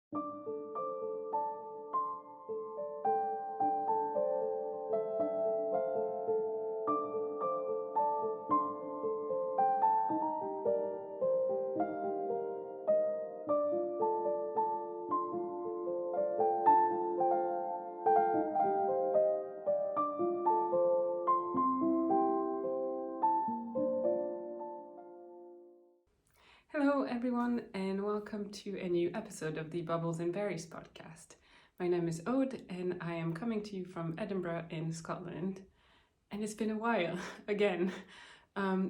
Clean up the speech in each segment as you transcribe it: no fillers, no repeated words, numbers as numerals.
Hello everyone and welcome to a new episode of the Bubbles and Berries podcast. My name is Ode and I am coming to you from Edinburgh in Scotland. And it's been a while again.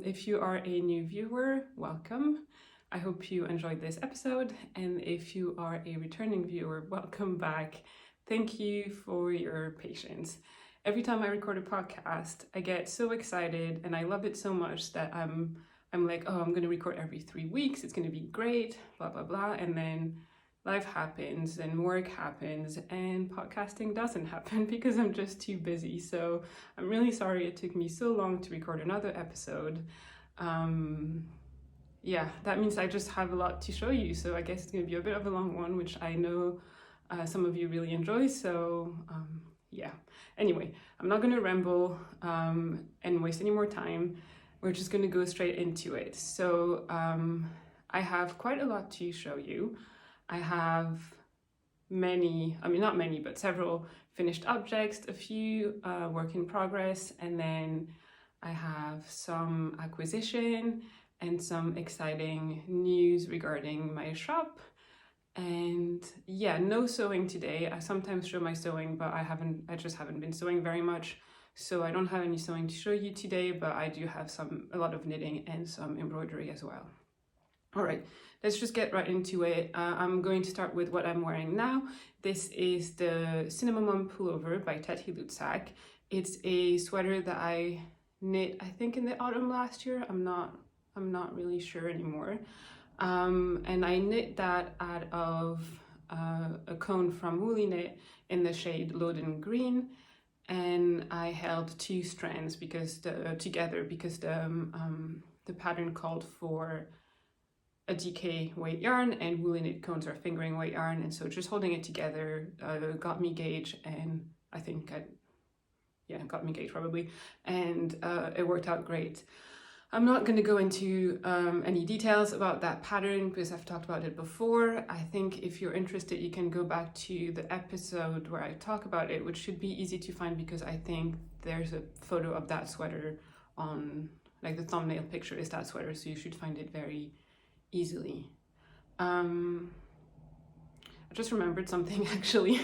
If you are a new viewer, welcome. I hope you enjoyed this episode, and if you are a returning viewer, welcome back. Thank you for your patience. Every time I record a podcast, I get so excited and I love it so much that I'm like, oh, I'm going to record every 3 weeks. It's going to be great, blah, blah, blah. And then life happens and work happens and podcasting doesn't happen because I'm just too busy. So I'm really sorry it took me so long to record another episode. Yeah, that means I just have a lot to show you. So I guess it's going to be a bit of a long one, which I know some of you really enjoy. So yeah, anyway, I'm not going to ramble and waste any more time. We're just going to go straight into it. So I have quite a lot to show you. I have not many, but several finished objects, a few work in progress, and then I have some acquisition and some exciting news regarding my shop. And yeah, no sewing today. I sometimes show my sewing, but I just haven't been sewing very much. So I don't have any sewing to show you today, but I do have a lot of knitting and some embroidery as well. All right, let's just get right into it. I'm going to start with what I'm wearing now. This is the Cinnamon Mum pullover by Teddy Lutzak. It's a sweater that I knit, I think in the autumn last year. I'm not really sure anymore. And I knit that out of a cone from Woolly Knit in the shade Loden Green. And I held 2 strands together because the pattern called for a DK weight yarn, and Woolly Knit cones are fingering weight yarn, and so just holding it together got me gauge, and I think got me gauge probably, and it worked out great. I'm not going to go into any details about that pattern because I've talked about it before. I think if you're interested, you can go back to the episode where I talk about it, which should be easy to find because I think there's a photo of that sweater on, like the thumbnail picture is that sweater, so you should find it very easily. I just remembered something actually.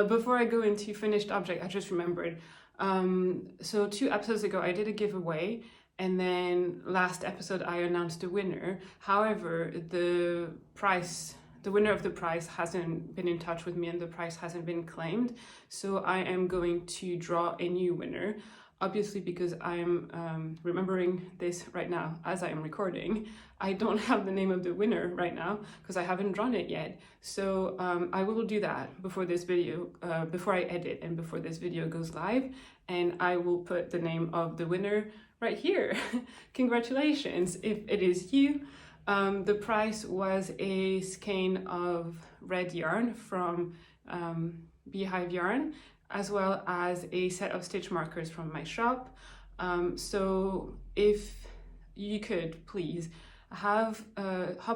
Before I go into finished object, I just remembered. So 2 episodes ago, I did a giveaway. And then last episode, I announced the winner. However, the winner of the prize hasn't been in touch with me and the prize hasn't been claimed. So I am going to draw a new winner. Obviously, because I am remembering this right now as I am recording, I don't have the name of the winner right now because I haven't drawn it yet. So I will do that before this video, before I edit and before this video goes live. And I will put the name of the winner right here. Congratulations if it is you. The prize was a skein of red yarn from Beehive Yarn, as well as a set of stitch markers from my shop. So if you could please hop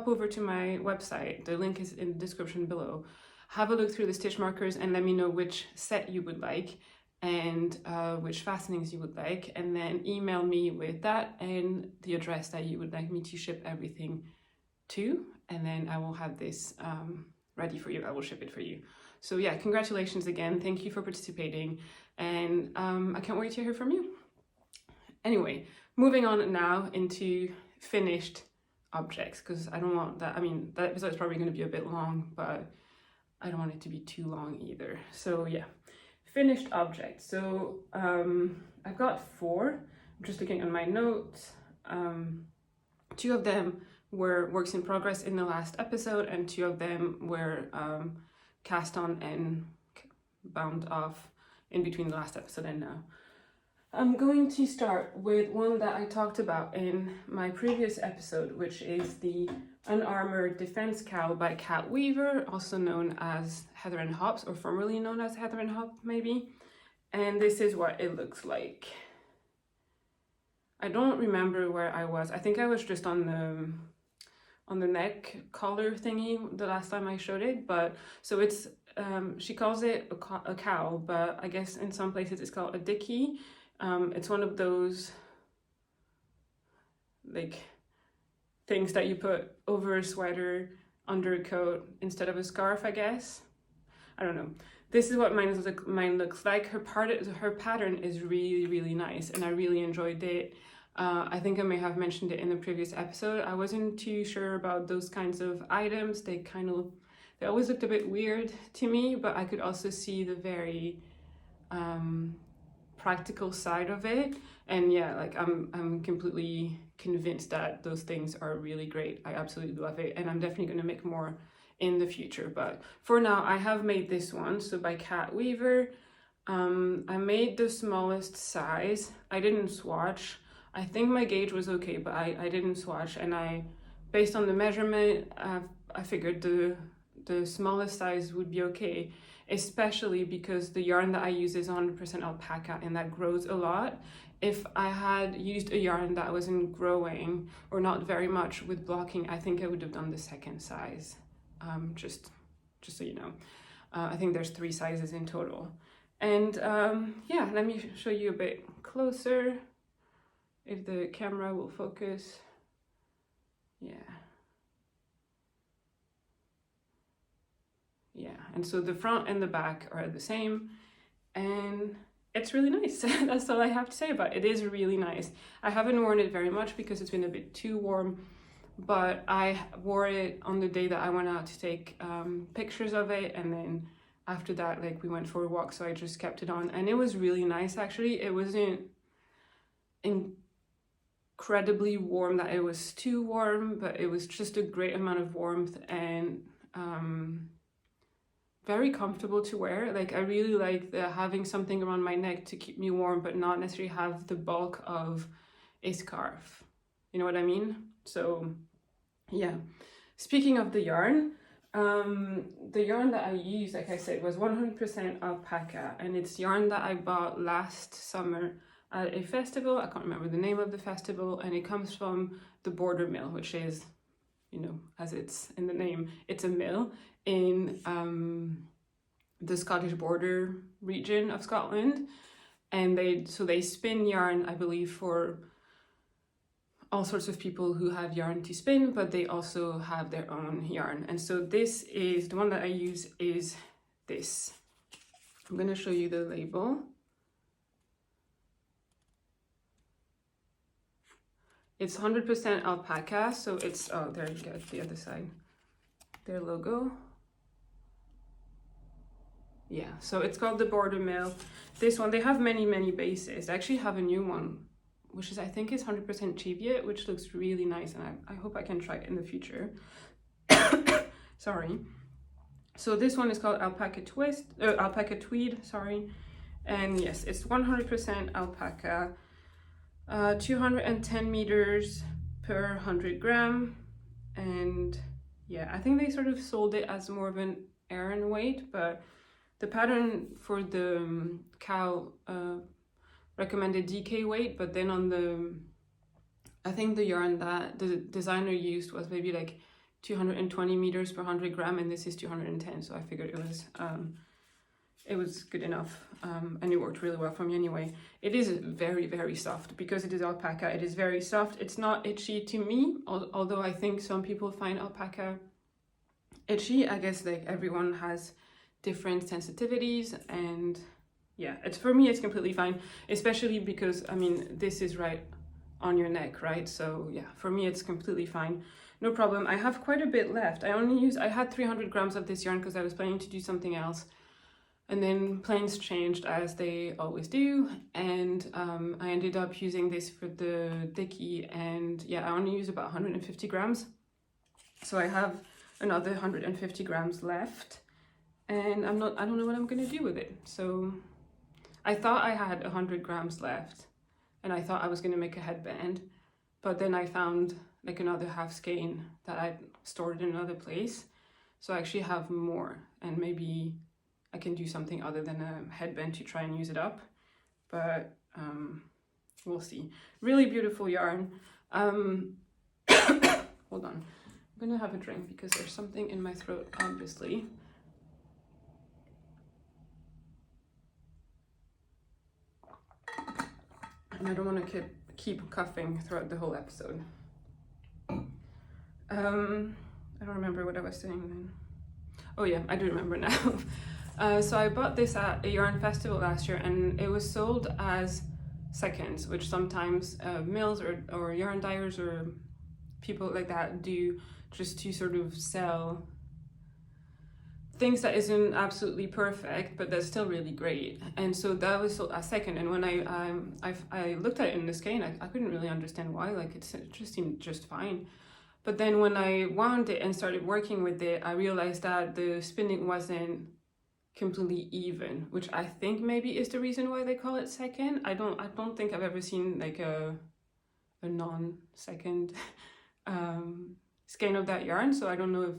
over to my website, the link is in the description below, have a look through the stitch markers and let me know which set you would like and which fastenings you would like, and then email me with that and the address that you would like me to ship everything to, and then I will have this ready for you. I will ship it for you. So yeah, congratulations again. Thank you for participating, and I can't wait to hear from you. Anyway, moving on now into finished objects, because I don't want that, that episode is probably going to be a bit long, but I don't want it to be too long either. So yeah. Finished objects. So I've got 4. I'm just looking on my notes. 2 of them were works in progress in the last episode, and 2 of them were cast on and bound off in between the last episode and now. I'm going to start with one that I talked about in my previous episode, which is the Unarmoured Defense Cowl by Cat Weaver, also known as Heather and Hops, or formerly known as Heather and Hop, maybe. And this is what it looks like. I don't remember where I was. I think I was just on the neck collar thingy the last time I showed it, but so it's she calls it a cowl, but I guess in some places it's called a dicky. It's one of those like things that you put over a sweater, under a coat instead of a scarf, I guess. I don't know. This is what mine looks like. Her pattern is really, really nice, and I really enjoyed it. I think I may have mentioned it in the previous episode. I wasn't too sure about those kinds of items. They always looked a bit weird to me, but I could also see the very practical side of it. And yeah, like I'm completely convinced that those things are really great. I absolutely love it, and I'm definitely going to make more in the future. But for now, I have made this one, so by Cat Weaver. I made the smallest size. I didn't swatch. I think my gauge was okay, but I didn't swatch, and based on the measurement, I figured the smallest size would be okay, especially because the yarn that I use is 100% alpaca, and that grows a lot. If I had used a yarn that wasn't growing or not very much with blocking, I think I would have done the second size. Just so you know. I think there's 3 sizes in total. And yeah, let me show you a bit closer, if the camera will focus. Yeah. Yeah, and so the front and the back are the same, and it's really nice. That's all I have to say about it. It is really nice. I haven't worn it very much because it's been a bit too warm, but I wore it on the day that I went out to take pictures of it, and then after that, like, we went for a walk, so I just kept it on, and it was really nice. Actually, it wasn't incredibly warm that it was too warm, but it was just a great amount of warmth, and very comfortable to wear. Like, I really like having something around my neck to keep me warm, but not necessarily have the bulk of a scarf. You know what I mean? So yeah. Speaking of the yarn that I used, like I said, was 100% alpaca, and it's yarn that I bought last summer at a festival. I can't remember the name of the festival, and it comes from the Border Mill, which is, you know, as it's in the name, it's a mill in the Scottish border region of Scotland, and they spin yarn, I believe, for all sorts of people who have yarn to spin, but they also have their own yarn. And so this is the one that I use, is this. I'm going to show you the label. It's 100% alpaca, so it's, oh, there you go, the other side, their logo. Yeah, so it's called the Border Mill. This one, they have many bases. They actually have a new one, which is, I think, is 100% cheviot, which looks really nice, and I hope I can try it in the future. Sorry. So this one is called Alpaca Tweed, sorry. And yes, it's 100% alpaca, 210 meters per 100 gram. And yeah, I think they sort of sold it as more of an Aran weight, but the pattern for the cowl recommended DK weight, but then on I think the yarn that the designer used was maybe like 220 meters per 100 gram, and this is 210, so I figured it was good enough, and it worked really well for me anyway. It is very soft because it is alpaca. It is very soft. It's not itchy to me, although I think some people find alpaca itchy. I guess like everyone has different sensitivities, and yeah, for me it's completely fine, especially because, I mean, this is right on your neck, right? So yeah, for me it's completely fine, no problem. I have quite a bit left. I had 300 grams of this yarn because I was planning to do something else, and then plans changed, as they always do, and I ended up using this for the dicky, and yeah, I only use about 150 grams, so I have another 150 grams left, and I don't know what I'm gonna do with it. So I thought I had 100 grams left, and I thought I was going to make a headband, but then I found like another half skein that I'd stored in another place. So I actually have more, and maybe I can do something other than a headband to try and use it up, but we'll see. Really beautiful yarn. Hold on, I'm gonna have a drink because there's something in my throat, obviously. And I don't want to keep coughing throughout the whole episode. I don't remember what I was saying then. Oh yeah, I do remember now. So I bought this at a yarn festival last year, and it was sold as seconds, which sometimes mills or yarn dyers or people like that do, just to sort of sell things that isn't absolutely perfect, but that's still really great. And so that was sold as second. And when I looked at it in the skein, I couldn't really understand why. Like it just seemed just fine. But then when I wound it and started working with it, I realized that the spinning wasn't completely even, which I think maybe is the reason why they call it second. I don't think I've ever seen like a non-second skein of that yarn, so I don't know if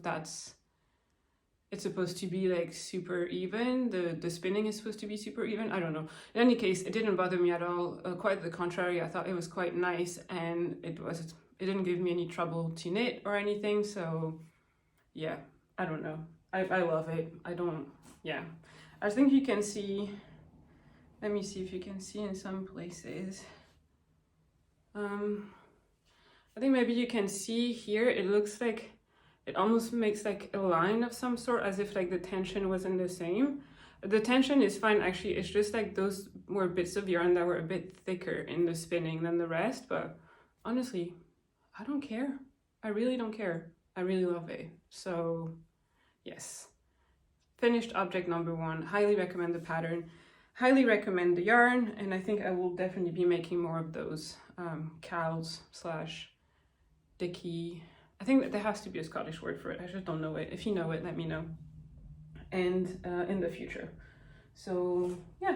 it's supposed to be like super even, the spinning is supposed to be super even, I don't know. In any case, it didn't bother me at all, quite the contrary. I thought it was quite nice, and it didn't give me any trouble to knit or anything, so yeah, I don't know. I love it. I think you can see, let me see if you can see in some places. I think maybe you can see here, it looks like, it almost makes like a line of some sort, as if like the tension wasn't the same. The tension is fine actually, it's just like those were bits of yarn that were a bit thicker in the spinning than the rest, but honestly, I don't care. I really don't care. I really love it. So yes. Finished object number 1. Highly recommend the pattern. Highly recommend the yarn, and I think I will definitely be making more of those cows / dicky. I think that there has to be a Scottish word for it. I just don't know it. If you know it, let me know. And in the future. So yeah.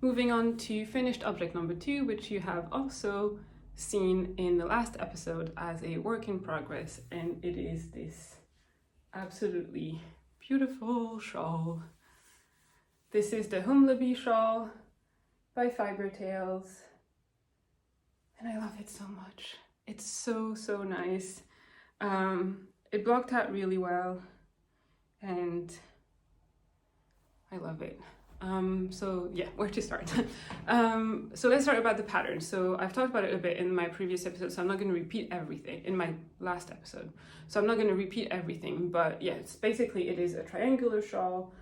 Moving on to finished object number 2, which you have also seen in the last episode as a work in progress, and it is this absolutely beautiful shawl. This is the Humlebi shawl by Fiber Tales, and I love it so much. It's so nice. It blocked out really well, and I love it. So yeah, where to start? So let's start about the pattern. So I've talked about it a bit in my previous episode, so I'm not going to repeat everything in my last episode. So I'm not going to repeat everything, but yeah, it is a triangular shawl.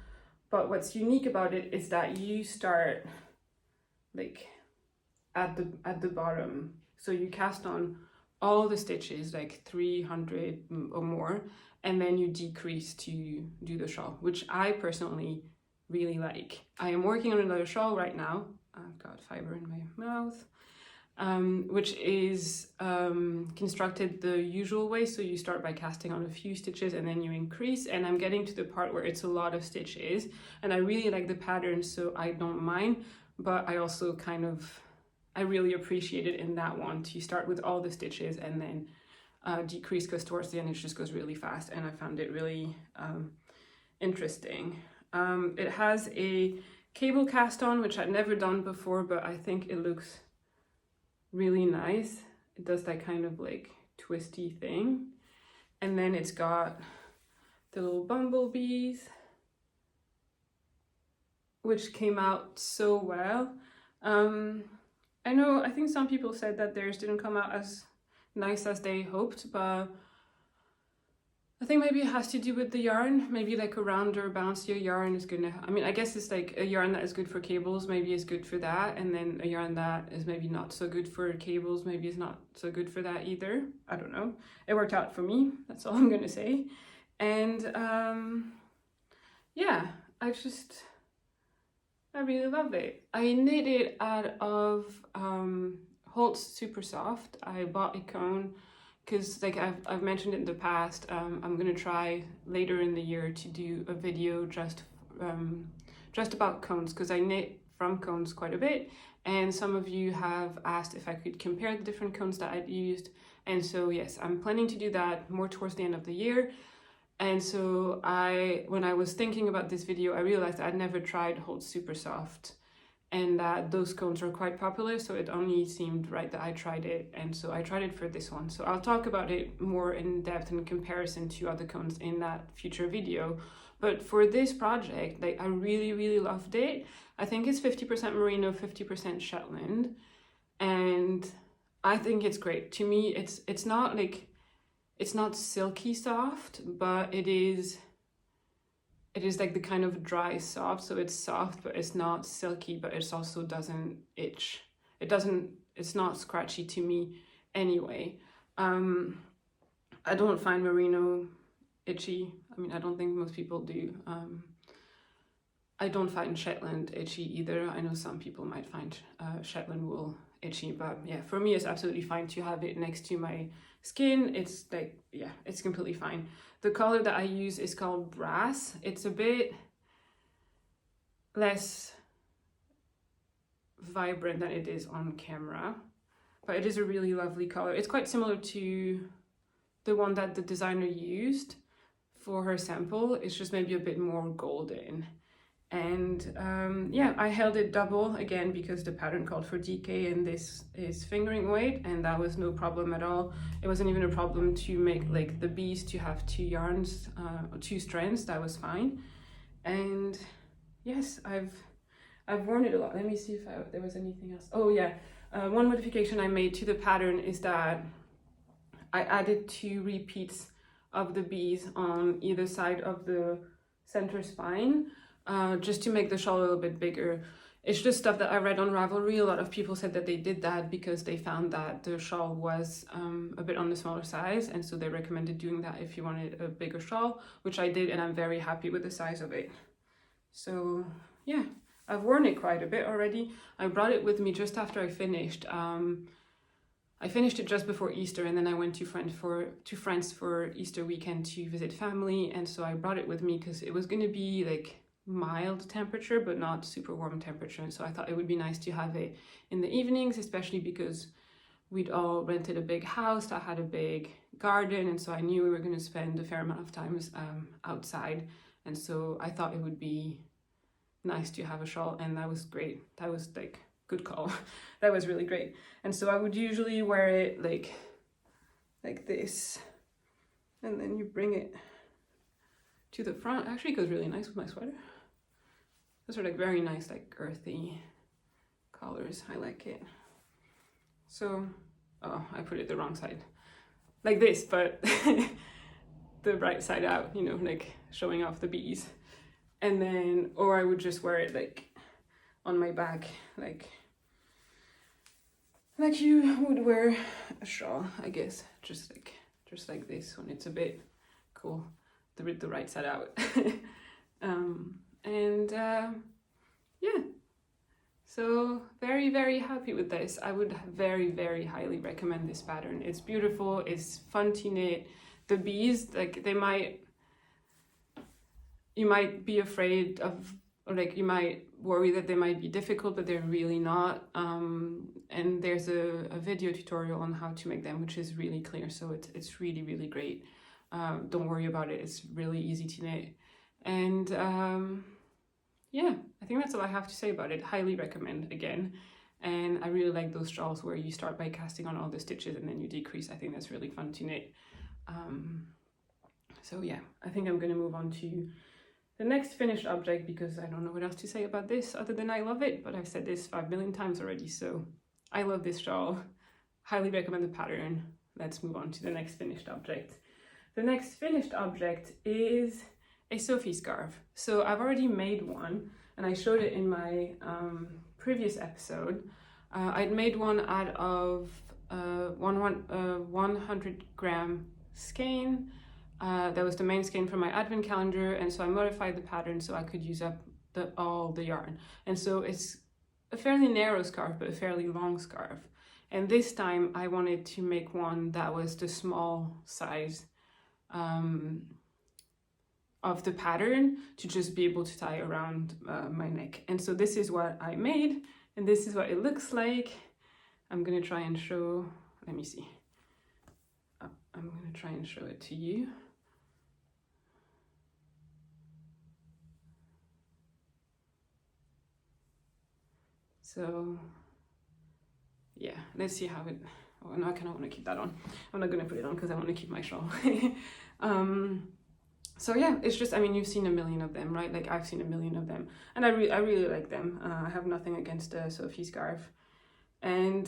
But what's unique about it is that you start like at the bottom. So you cast on all the stitches, like 300 or more, and then you decrease to do the shawl, which I personally really like. I am working on another shawl right now. I've got fiber in my mouth, which is constructed the usual way. So you start by casting on a few stitches and then you increase, and I'm getting to the part where it's a lot of stitches, and I really like the pattern, so I don't mind, but I also I really appreciate it in that one to start with all the stitches and then decrease, because towards the end it just goes really fast, and I found it really interesting. It has a cable cast on, which I'd never done before, but I think it looks really nice. It does that kind of like twisty thing. And then it's got the little bumblebees, which came out so well. I think some people said that theirs didn't come out as nice as they hoped, but I think maybe it has to do with the yarn. Maybe like a rounder, bouncier yarn is gonna, I guess it's like a yarn that is good for cables, maybe is good for that, and then a yarn that is maybe not so good for cables, maybe is not so good for that either. I don't know. It worked out for me, that's all I'm gonna say. And yeah, I really love it. I knit it out of Holt's Super Soft. I bought a cone because, like I've mentioned it in the past, I'm gonna try later in the year to do a video just about cones, because I knit from cones quite a bit, and some of you have asked if I could compare the different cones that I'd used, and so yes, I'm planning to do that more towards the end of the year. And so when I was thinking about this video, I realized I'd never tried Hold Super Soft, and that those cones are quite popular, so it only seemed right that I tried it, and so I tried it for this one. So I'll talk about it more in depth in comparison to other cones in that future video. But for this project, like, I really loved it. I think it's 50% merino, 50% Shetland, and I think it's great. To me, it's not like, it's not silky soft, but it is like the kind of dry soft. So it's soft, but it's not silky, but it also doesn't itch. It's not scratchy to me anyway. I don't find merino itchy. I mean, I don't think most people do. I don't find Shetland itchy either. I know some people might find Shetland wool itchy, but yeah, for me it's absolutely fine to have it next to my skin. It's like, yeah, it's completely fine. The color that I use is called Brass. It's a bit less vibrant than it is on camera, but it is a really lovely color. It's quite similar to the one that the designer used for her sample. It's just maybe a bit more golden. And yeah, I held it double again because the pattern called for DK and this is fingering weight, and that was no problem at all. It wasn't even a problem to make like the bees to have two yarns, two strands. That was fine. And yes, I've worn it a lot. Let me see if there was anything else. Oh yeah, one modification I made to the pattern is that I added 2 repeats of the bees on either side of the center spine, just to make the shawl a little bit bigger. It's just stuff that I read on Ravelry. A lot of people said that they did that because they found that the shawl was a bit on the smaller size, and so they recommended doing that if you wanted a bigger shawl, which I did, and I'm very happy with the size of it. So yeah, I've worn it quite a bit already. I brought it with me just after I finished. I finished it just before Easter, and then I went to France for Easter weekend to visit family, and so I brought it with me because it was going to be like mild temperature but not super warm temperature, and so I thought it would be nice to have it in the evenings, especially because we'd all rented a big house that had a big garden, and so I knew we were going to spend a fair amount of times outside, and so I thought it would be nice to have a shawl, and that was great. That was like good call. That was really great. And so I would usually wear it like this, and then you bring it to the front. Actually, it goes really nice with my sweater. Those are like very nice, like earthy colors. I like it. So, oh, I put it the wrong side, like this, but the right side out, you know, like showing off the bees. And then, or I would just wear it like on my back, like you would wear a shawl, I guess, just like this when it's a bit cool, the right side out. Yeah, so very happy with this. I would very highly recommend this pattern. It's beautiful, it's fun to knit. The bees, like, you might be afraid of, or like you might worry that they might be difficult, but they're really not. And there's a video tutorial on how to make them, which is really clear, so it's really great. Don't worry about it, it's really easy to knit. And yeah, I think that's all I have to say about it. Highly recommend again. And I really like those shawls where you start by casting on all the stitches and then you decrease. I think that's really fun to knit. So yeah, I think I'm gonna move on to the next finished object because I don't know what else to say about this other than I love it, but I've said this 5 million times already, so I love this shawl. Highly recommend the pattern. Let's move on to the next finished object. The next finished object is a Sophie scarf. So I've already made one and I showed it in my previous episode. I'd made one out of 100 gram skein. That was the main skein for my advent calendar, and so I modified the pattern so I could use up all the yarn. And so it's a fairly narrow scarf, but a fairly long scarf. And this time I wanted to make one that was the small size on of the pattern to just be able to tie around my neck. And so this is what I made, and this is what it looks like. I'm gonna try and show, let me see. I'm gonna try and show it to you. So yeah, let's see how it, oh no, I kind of want to keep that on. I'm not gonna put it on because I want to keep my shawl. So yeah, it's just, I mean, you've seen a million of them, right? Like I've seen a million of them, and I really like them. I have nothing against a Sophie scarf. And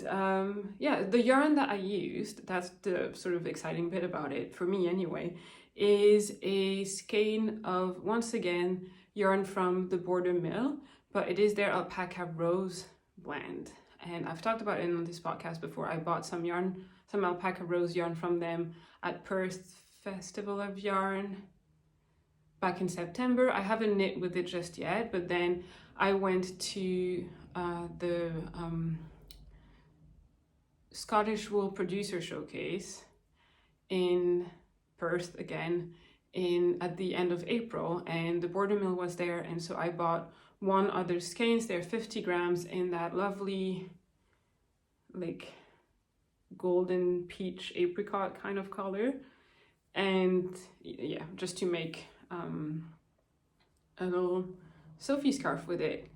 yeah, the yarn that I used, that's the sort of exciting bit about it, for me anyway, is a skein of, once again, yarn from the Border Mill, but it is their Alpaca Rose blend. And I've talked about it on this podcast before. I bought some yarn, some Alpaca Rose yarn from them at Perth Festival of Yarn back in September. I haven't knit with it just yet, but then I went to the Scottish Wool Producer Showcase in Perth again at the end of April, and the Border Mill was there, and so I bought one other skeins. They're 50 grams in that lovely like golden peach apricot kind of color, and yeah, just to make a little Sophie scarf with it.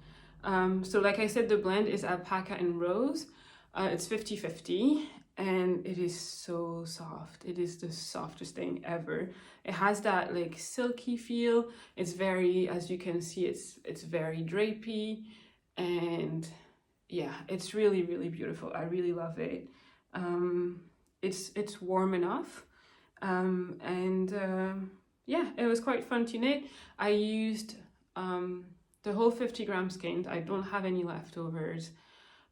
So like I said, the blend is alpaca and rose. It's 50-50, and it is so soft. It is the softest thing ever. It has that like silky feel. It's very, as you can see, it's very drapey, and yeah, it's really beautiful. I really love it. It's warm enough, and yeah, it was quite fun to knit. I used the whole 50 gram skein. I don't have any leftovers.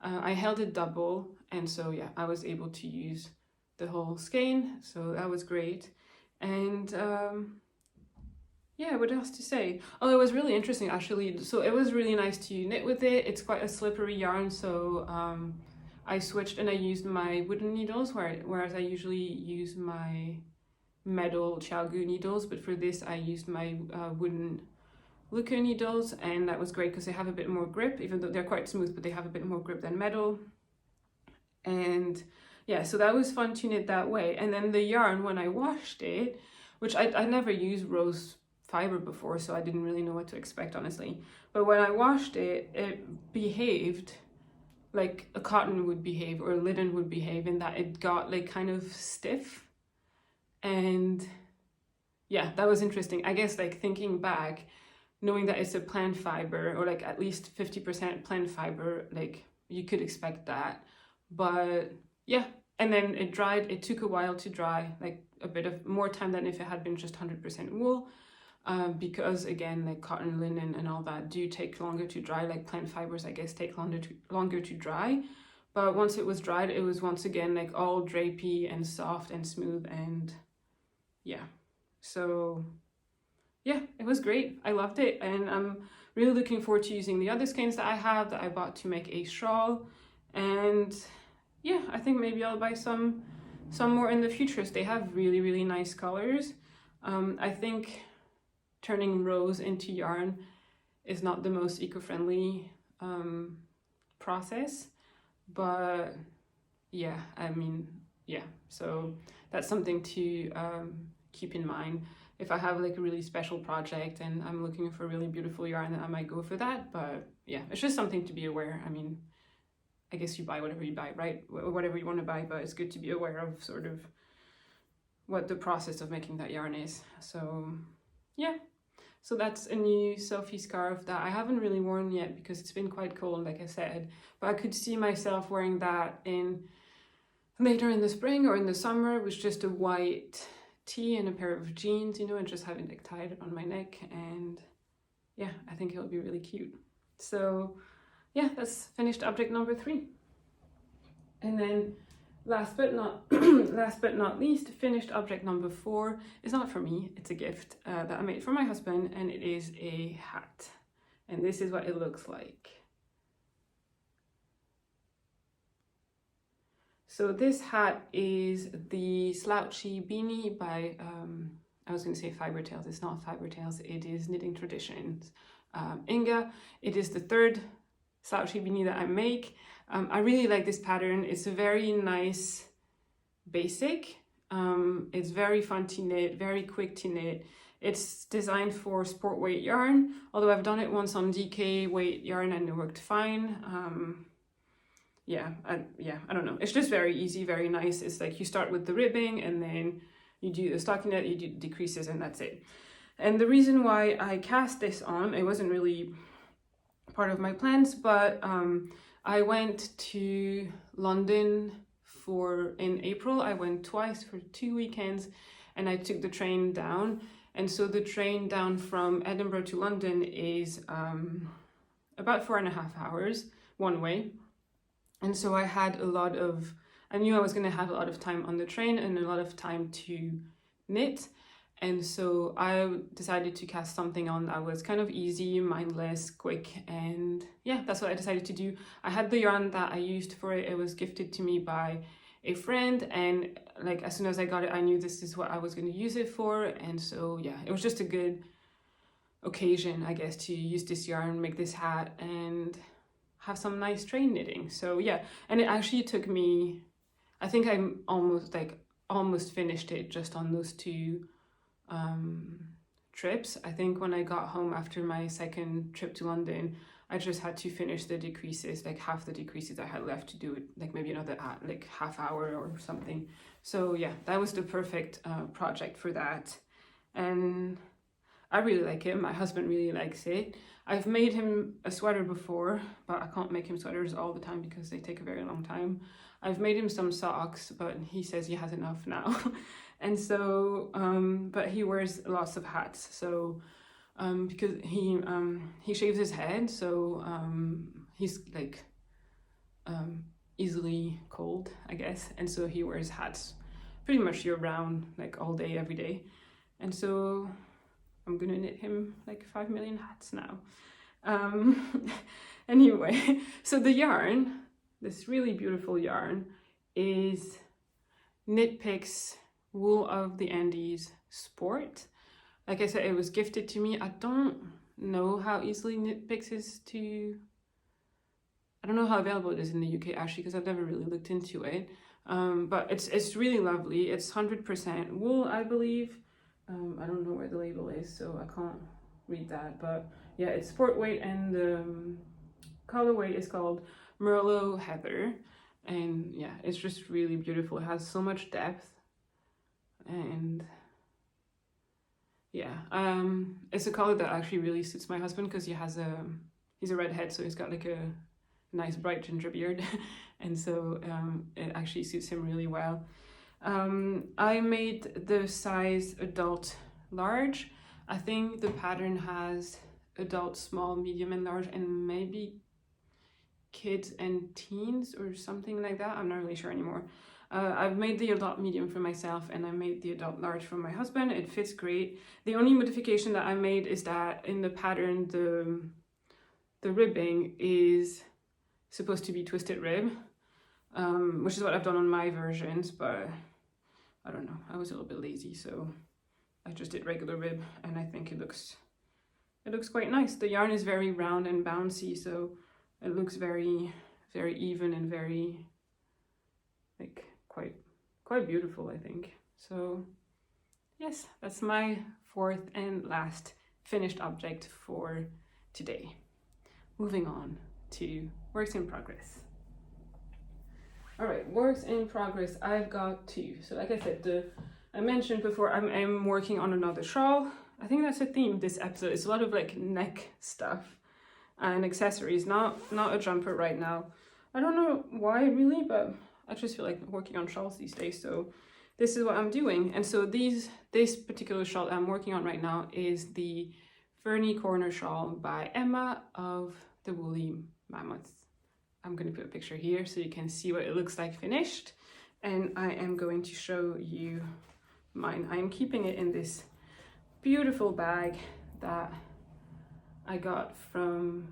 I held it double, and so yeah, I was able to use the whole skein, so that was great. And yeah, what else to say? Oh, it was really interesting actually. So it was really nice to knit with it. It's quite a slippery yarn, so I switched and I used my wooden needles, whereas I usually use my metal Chalgu needles, but for this I used my wooden Luca needles, and that was great because they have a bit more grip, even though they're quite smooth, but they have a bit more grip than metal. And yeah, so that was fun to knit that way. And then the yarn, when I washed it, which I never used rose fiber before, so I didn't really know what to expect, honestly. But when I washed it, it behaved like a cotton would behave or a linen would behave, in that it got like kind of stiff. And yeah, that was interesting. I guess like thinking back, knowing that it's a plant fiber, or like at least 50% plant fiber, like you could expect that. But yeah, and then it dried. It took a while to dry, like a bit of more time than if it had been just 100% wool, because again, like cotton, linen and all that do take longer to dry. Like plant fibers, I guess, take longer to dry. But once it was dried, it was once again like all drapey and soft and smooth, and yeah, so yeah, it was great. I loved it, and I'm really looking forward to using the other skeins that I have that I bought to make a shawl. And yeah, I think maybe I'll buy some more in the future. So they have really nice colors. I think turning rose into yarn is not the most eco-friendly process, but yeah, I mean, yeah, so that's something to keep in mind. If I have like a really special project and I'm looking for really beautiful yarn, then I might go for that. But yeah, it's just something to be aware. I mean, I guess you buy whatever you buy, right? Whatever you want to buy, but it's good to be aware of sort of what the process of making that yarn is. So yeah, so that's a new Sophie scarf that I haven't really worn yet because it's been quite cold, like I said, but I could see myself wearing that in later in the spring or in the summer with just a white tee and a pair of jeans, you know, and just having it tied on my neck. And yeah, I think it'll be really cute. So yeah, that's finished object number 3. And then last but not least, finished object number 4 is not for me. It's a gift that I made for my husband, and it is a hat. And this is what it looks like. So this hat is the Slouchy Beanie by I was going to say Fiber Tales. It's not Fiber Tales. It is Knitting Traditions. Inga. It is the third slouchy beanie that I make. I really like this pattern. It's a very nice basic. It's very fun to knit, very quick to knit. It's designed for sport weight yarn, although I've done it once on DK weight yarn and it worked fine. I don't know. It's just very easy, very nice. It's like you start with the ribbing and then you do the stockinette, you do the decreases, and that's it. And the reason why I cast this on, it wasn't really part of my plans, but I went to London in April. I went twice for 2 weekends and I took the train down. And so the train down from Edinburgh to London is about 4.5 hours one way. And so I knew I was going to have a lot of time on the train and a lot of time to knit. And so I decided to cast something on that was kind of easy, mindless, quick, and yeah, that's what I decided to do. I had the yarn that I used for it. It was gifted to me by a friend, and like as soon as I got it, I knew this is what I was going to use it for. And so yeah, it was just a good occasion, I guess, to use this yarn, make this hat, and have some nice train knitting. So yeah, and it actually took me, I think I almost finished it just on those two trips. I think when I got home after my second trip to London, I just had to finish the decreases, like half the decreases I had left to do it, like maybe another like half hour or something. So yeah, that was the perfect project for that. And I really like it. My husband really likes it. I've made him a sweater before, but I can't make him sweaters all the time because they take a very long time. I've made him some socks, but he says he has enough now. And so, but he wears lots of hats. So, because he shaves his head, so he's like easily cold, I guess. And so he wears hats pretty much year round, like all day, every day. And so I'm gonna knit him like 5 million hats now. Anyway, so the yarn, this really beautiful yarn, is Knit Picks Wool of the Andes Sport. Like I said, it was gifted to me. I don't know how easily Knit Picks is I don't know how available it is in the UK actually, because I've never really looked into it. But it's really lovely. It's 100% wool, I believe. I don't know where the label is, so I can't read that. But yeah, it's sport weight, and the colorway is called Merlot Heather. And yeah, it's just really beautiful. It has so much depth. And yeah, it's a color that actually really suits my husband because he's a redhead, so he's got like a nice bright ginger beard. And so it actually suits him really well. I made the size adult large. I think the pattern has adult, small, medium, and large, and maybe kids and teens or something like that. I'm not really sure anymore. I've made the adult medium for myself and I made the adult large for my husband. It fits great. The only modification that I made is that in the pattern, the ribbing is supposed to be twisted rib, which is what I've done on my versions, but I don't know, I was a little bit lazy, so I just did regular rib, and I think it looks quite nice. The yarn is very round and bouncy, so it looks very, very even and very like quite beautiful, I think. So yes, that's my fourth and last finished object for today. Moving on to works in progress. All right, works in progress. I've got two. So like I said, I mentioned before, I'm working on another shawl. I think that's a theme this episode. It's a lot of like neck stuff and accessories, not a jumper right now. I don't know why really, but I just feel like working on shawls these days. So this is what I'm doing. And so this particular shawl I'm working on right now is the Ferny Corner shawl by Emma of the Woolly Mammoths. I'm going to put a picture here so you can see what it looks like finished. And I am going to show you mine. I am keeping it in this beautiful bag that I got from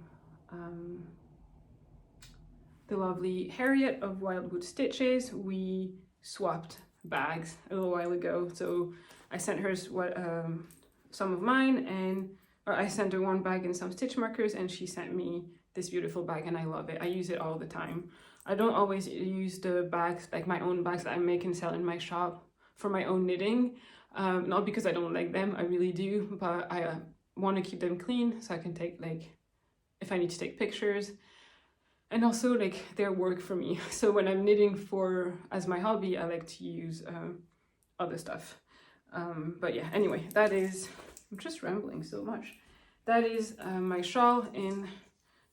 the lovely Harriet of Wildwood Stitches. We swapped bags a little while ago, so I sent her some of mine, or I sent her one bag and some stitch markers, and she sent me this beautiful bag, and I love it. I use it all the time. I don't always use the bags, like my own bags that I make and sell in my shop for my own knitting. Not because I don't like them, I really do, but I want to keep them clean so I can take, like, if I need to take pictures. And also, like, they're work for me. So when I'm knitting as my hobby, I like to use other stuff. But yeah, anyway, that is, I'm just rambling so much. That is my shawl in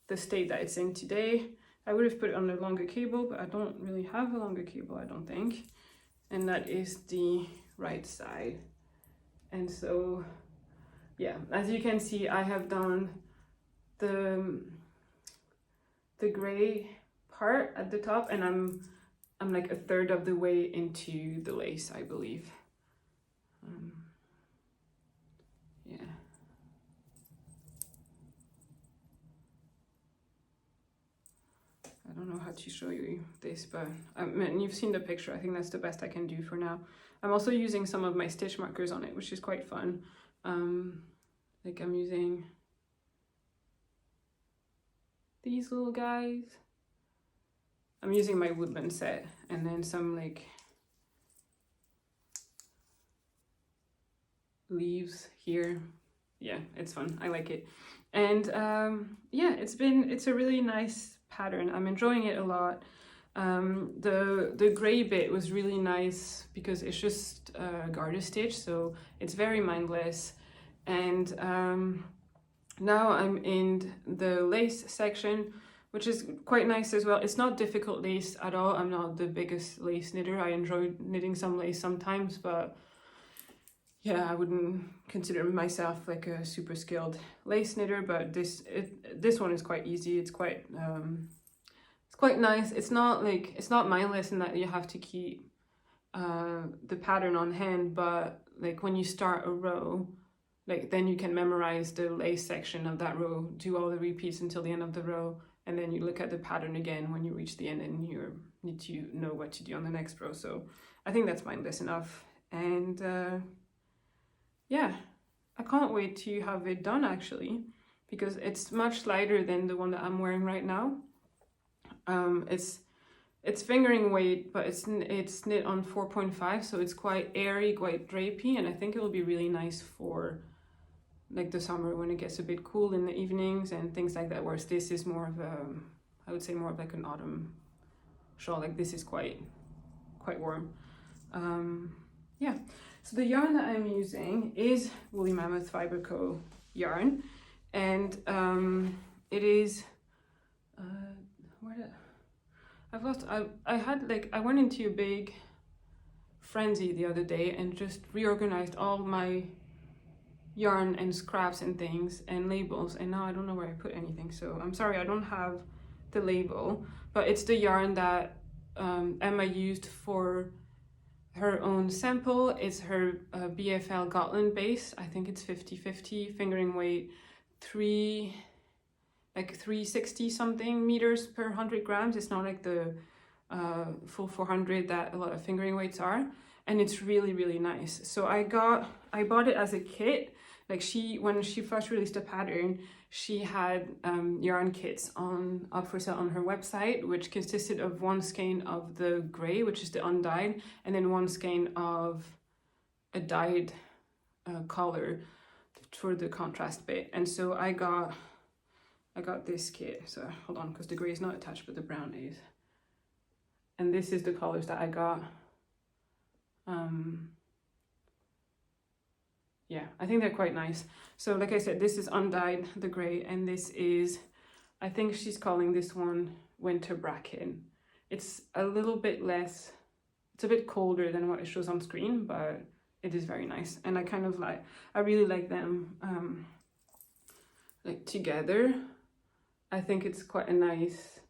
the state that it's in today. I would have put it on a longer cable, but I don't really have a longer cable, I don't think. And that is the right side. And so, yeah, as you can see, I have done the gray part at the top, and I'm like a third of the way into the lace, I believe. Yeah. I don't know how to show you this, but I mean, you've seen the picture. I think that's the best I can do for now. I'm also using some of my stitch markers on it, which is quite fun. Like I'm using these little guys. I'm using my woodland set, and then some like leaves here. Yeah, it's fun. I like it. And yeah, it's a really nice pattern. I'm enjoying it a lot. The gray bit was really nice because it's just garter stitch, so it's very mindless. And now I'm in the lace section, which is quite nice as well. It's not difficult lace at all. I'm not the biggest lace knitter. I enjoy knitting some lace sometimes, but yeah, I wouldn't consider myself like a super skilled lace knitter. But this one is quite easy. It's quite nice. It's not mindless in that you have to keep the pattern on hand, but like when you start a row, like then you can memorize the lace section of that row, do all the repeats until the end of the row, and then you look at the pattern again when you reach the end, and you need to know what to do on the next row. So I think that's mindless enough. And yeah, I can't wait to have it done actually, because it's much lighter than the one that I'm wearing right now. It's fingering weight, but it's knit on 4.5, so it's quite airy, quite drapey, and I think it will be really nice for like the summer when it gets a bit cool in the evenings and things like that, whereas this is more of a, I would say more of like an autumn shawl. Like this is quite warm. Yeah, so the yarn that I'm using is Woolly Mammoth Fiber Co yarn, and it is I went into a big frenzy the other day and just reorganized all my yarn and scraps and things and labels, and now I don't know where I put anything, so I'm sorry I don't have the label, but it's the yarn that Emma used for her own sample. It's her BFL Gotland base. I think it's 50-50, fingering weight 360 something meters per 100 grams. It's not like the full 400 that a lot of fingering weights are, and it's really nice. So I bought it as a kit. Like when she first released a pattern, she had yarn kits up for sale on her website, which consisted of one skein of the gray, which is the undyed, and then one skein of a dyed color for the contrast bit. And so I got this kit. So hold on, because the gray is not attached, but the brown is. And this is the colors that I got. Yeah, I think they're quite nice. So like I said, this is undyed, the gray, and this is, I think she's calling this one Winter Bracken. It's a little bit less, it's a bit colder than what it shows on screen, but it is very nice. And I really like them like together. I think it's quite a nice,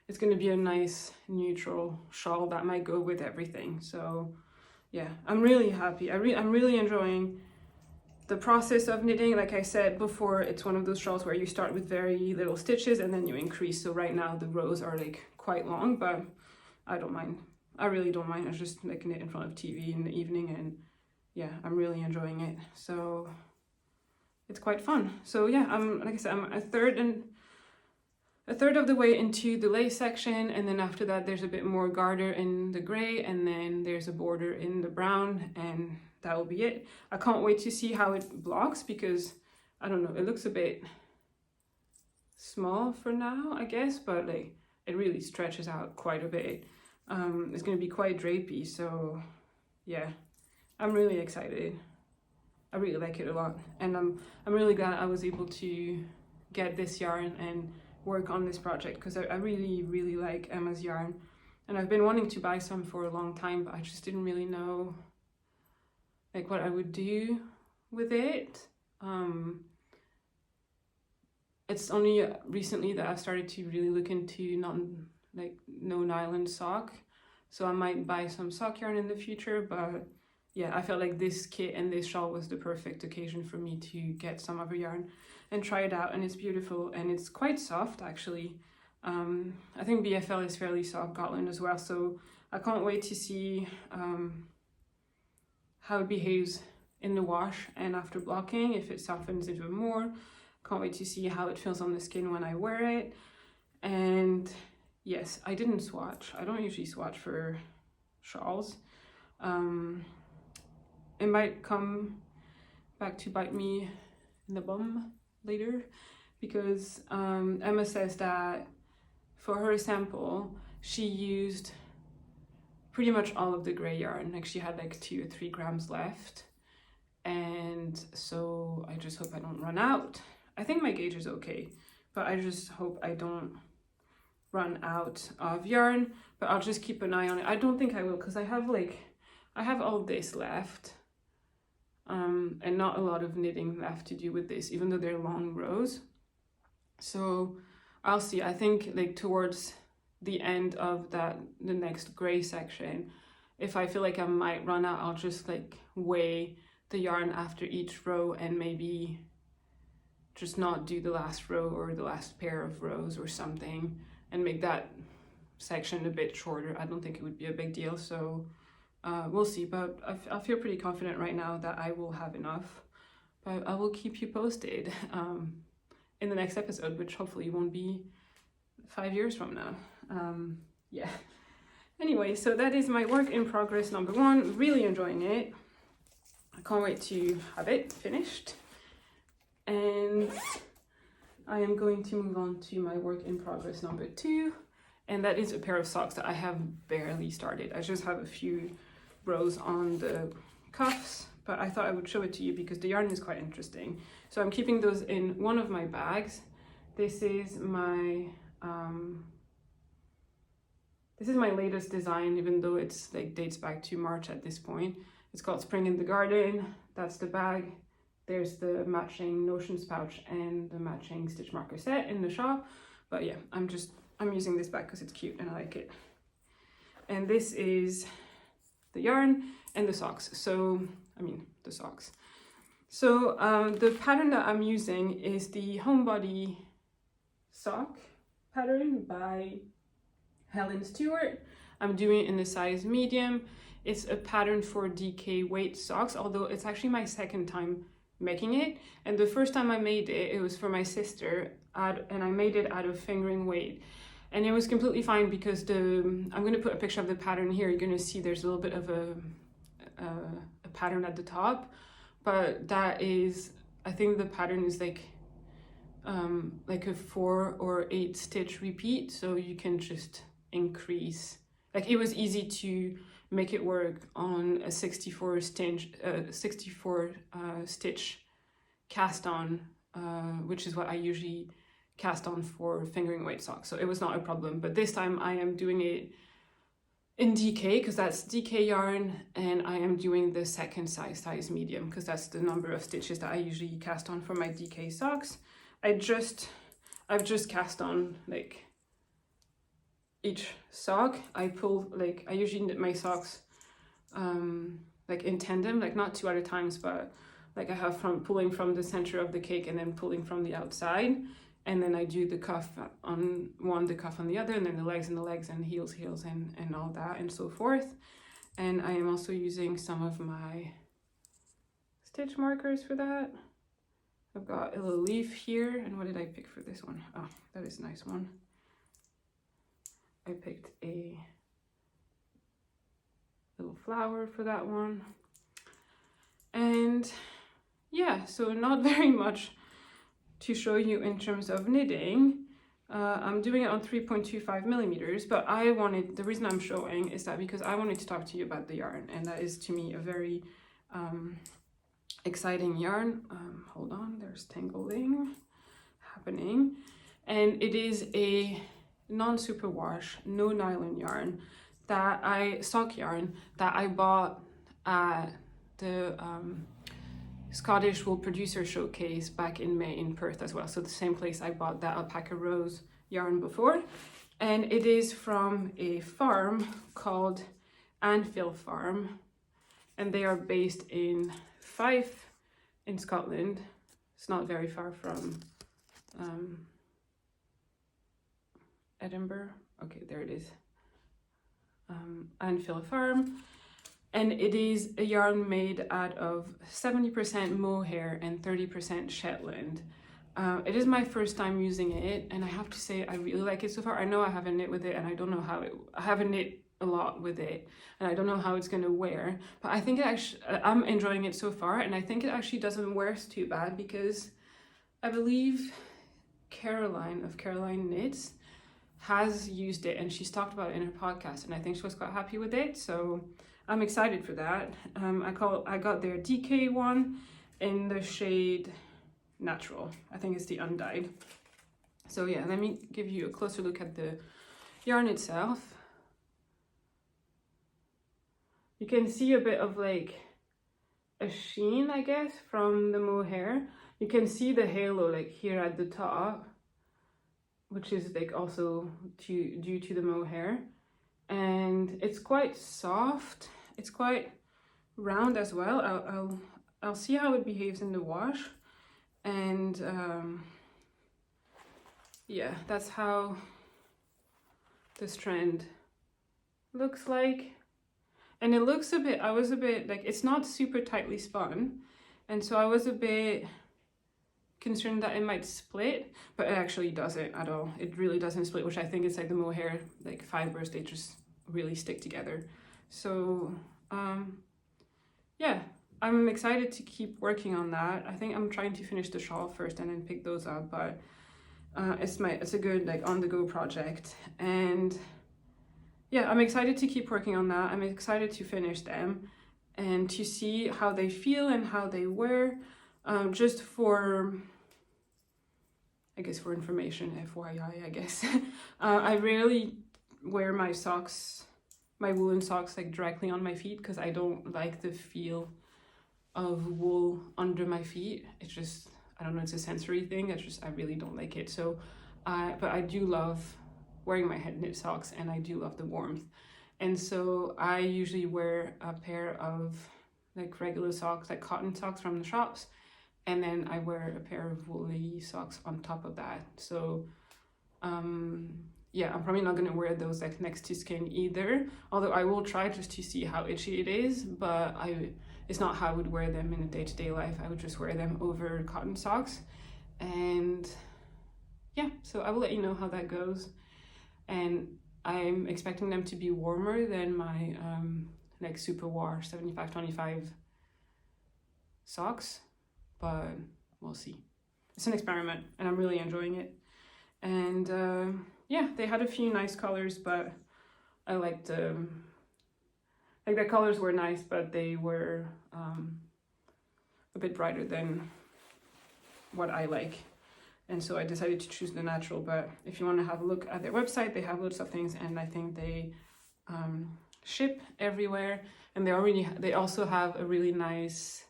it's going to be a nice neutral shawl that might go with everything. So yeah, I'm really happy. I'm really enjoying the process of knitting. Like I said before, it's one of those shawls where you start with very little stitches and then you increase. So right now the rows are like quite long, but I don't mind. I really don't mind. I just like knit in front of TV in the evening, and yeah, I'm really enjoying it. So it's quite fun. So yeah, like I said, I'm a third of the way into the lace section, and then after that there's a bit more garter in the gray, and then there's a border in the brown, and that will be it. I can't wait to see how it blocks, because I don't know, it looks a bit small for now, I guess, but like it really stretches out quite a bit. It's going to be quite drapey, so yeah, I'm really excited. I really like it a lot, and I'm really glad I was able to get this yarn and work on this project, because I really like Emma's yarn, and I've been wanting to buy some for a long time, but I just didn't really know like what I would do with it. It's only recently that I've started to really look into no nylon sock, so I might buy some sock yarn in the future, but yeah, I felt like this kit and this shawl was the perfect occasion for me to get some other yarn and try it out, and it's beautiful, and it's quite soft actually. I think BFL is fairly soft, Gotland as well, so I can't wait to see how it behaves in the wash and after blocking, if it softens even more. Can't wait to see how it feels on the skin when I wear it. And yes, I didn't swatch. I don't usually swatch for shawls. It might come back to bite me in the bum later, because Emma says that for her sample she used pretty much all of the gray yarn. Like she had like 2 or 3 grams left, and so I just hope I don't run out. I think my gauge is okay, but I just hope I don't run out of yarn, but I'll just keep an eye on it. I don't think I will, because I have all this left, and not a lot of knitting left to do with this, even though they're long rows. So I'll see. I think like towards the end of the next gray section, if I feel like I might run out, I'll just like weigh the yarn after each row and maybe just not do the last row or the last pair of rows or something, and make that section a bit shorter. I don't think it would be a big deal, so we'll see, but I feel pretty confident right now that I will have enough, but I will keep you posted in the next episode, which hopefully won't be 5 years from now. Yeah, anyway, so that is my work in progress number 1. Really enjoying it. I can't wait to have it finished, and I am going to move on to my work in progress number 2, and that is a pair of socks that I have barely started. I just have a few rows on the cuffs, but I thought I would show it to you because the yarn is quite interesting. So I'm keeping those in one of my bags. This is my latest design, even though it's like dates back to March at this point. It's called Spring in the Garden. That's the bag. There's the matching notions pouch and the matching stitch marker set in the shop. But yeah, I'm using this bag because it's cute and I like it. And this is the yarn and the socks. So, the socks. So the pattern that I'm using is the Homebody sock pattern by Helen Stewart. I'm doing it in the size medium. It's a pattern for DK weight socks, although it's actually my second time making it. And the first time I made it, it was for my sister, and I made it out of fingering weight. And it was completely fine because I'm going to put a picture of the pattern here. You're going to see there's a little bit of a pattern at the top, but that is, I think the pattern is like a 4 or 8 stitch repeat, so you can just increase. Like it was easy to make it work on a 64 stitch cast on, which is what I usually cast on for fingering weight socks, so it was not a problem. But this time I am doing it in DK because that's DK yarn, and I am doing the second size medium because that's the number of stitches that I usually cast on for my DK socks. I've just cast on like each sock. I usually knit my socks like in tandem, like not 2 at a time, but like I have pulling from the center of the cake and then pulling from the outside, and then I do the cuff on one, the cuff on the other, and then the legs and heels and all that and so forth. And I am also using some of my stitch markers for that. I've got a little leaf here, and what did I pick for this one? Oh, that is a nice one. I picked a little flower for that one. And yeah, so not very much to show you in terms of knitting. I'm doing it on 3.25 millimeters, but the reason I'm showing is that because I wanted to talk to you about the yarn, and that is to me a very exciting yarn. Hold on, there's tangling happening. And it is a non-superwash, no nylon yarn stock yarn that I bought at the Scottish Wool Producer Showcase back in May in Perth as well. So the same place I bought that alpaca rose yarn before. And it is from a farm called Anfield Farm. And they are based in Fife in Scotland. It's not very far from Edinburgh. Okay, there it is. Anfield Farm. And it is a yarn made out of 70% mohair and 30% Shetland. It is my first time using it, and I have to say I really like it so far. I know I haven't knit with it, and I don't know how I haven't knit a lot with it, and I don't know how it's gonna wear. But I think I'm enjoying it so far, and I think it actually doesn't wear too bad because I believe Caroline of Caroline Knits has used it, and she's talked about it in her podcast, and I think she was quite happy with it. So I'm excited for that. I got their DK one in the shade Natural. I think it's the undyed. So yeah, let me give you a closer look at the yarn itself. You can see a bit of like a sheen, I guess, from the mohair. You can see the halo like here at the top, which is like also due to the mohair. And it's quite soft. It's quite round as well. I'll see how it behaves in the wash. And yeah, that's how the strand looks like. And it looks I was a bit like, it's not super tightly spun, and so I was a bit concerned that it might split, but it actually doesn't at all. It really doesn't split, which I think is like the mohair like fibers, they just really stick together. So yeah, I'm excited to keep working on that. I think I'm trying to finish the shawl first and then pick those up, but it's a good like on the go project. And yeah, I'm excited to keep working on that. I'm excited to finish them and to see how they feel and how they wear. Just for, I guess, for information, FYI, I guess. I rarely wear my woolen socks like directly on my feet because I don't like the feel of wool under my feet. It's just, I don't know, it's a sensory thing. I really don't like it. So, but I do love wearing my head knit socks, and I do love the warmth. And so I usually wear a pair of like regular socks, like cotton socks from the shops, and then I wear a pair of woolly socks on top of that. So yeah, I'm probably not going to wear those like next to skin either, although I will try just to see how itchy it is, but it's not how I would wear them in a day-to-day life. I would just wear them over cotton socks. And yeah, so I will let you know how that goes. And I'm expecting them to be warmer than my like superwash 75-25 socks, but we'll see. It's an experiment, and I'm really enjoying it. And yeah, they had a few nice colors, but I liked like the colors were nice, but they were a bit brighter than what I like. And so I decided to choose the natural. But if you want to have a look at their website, they have loads of things, and I think they ship everywhere. And they also have a really nice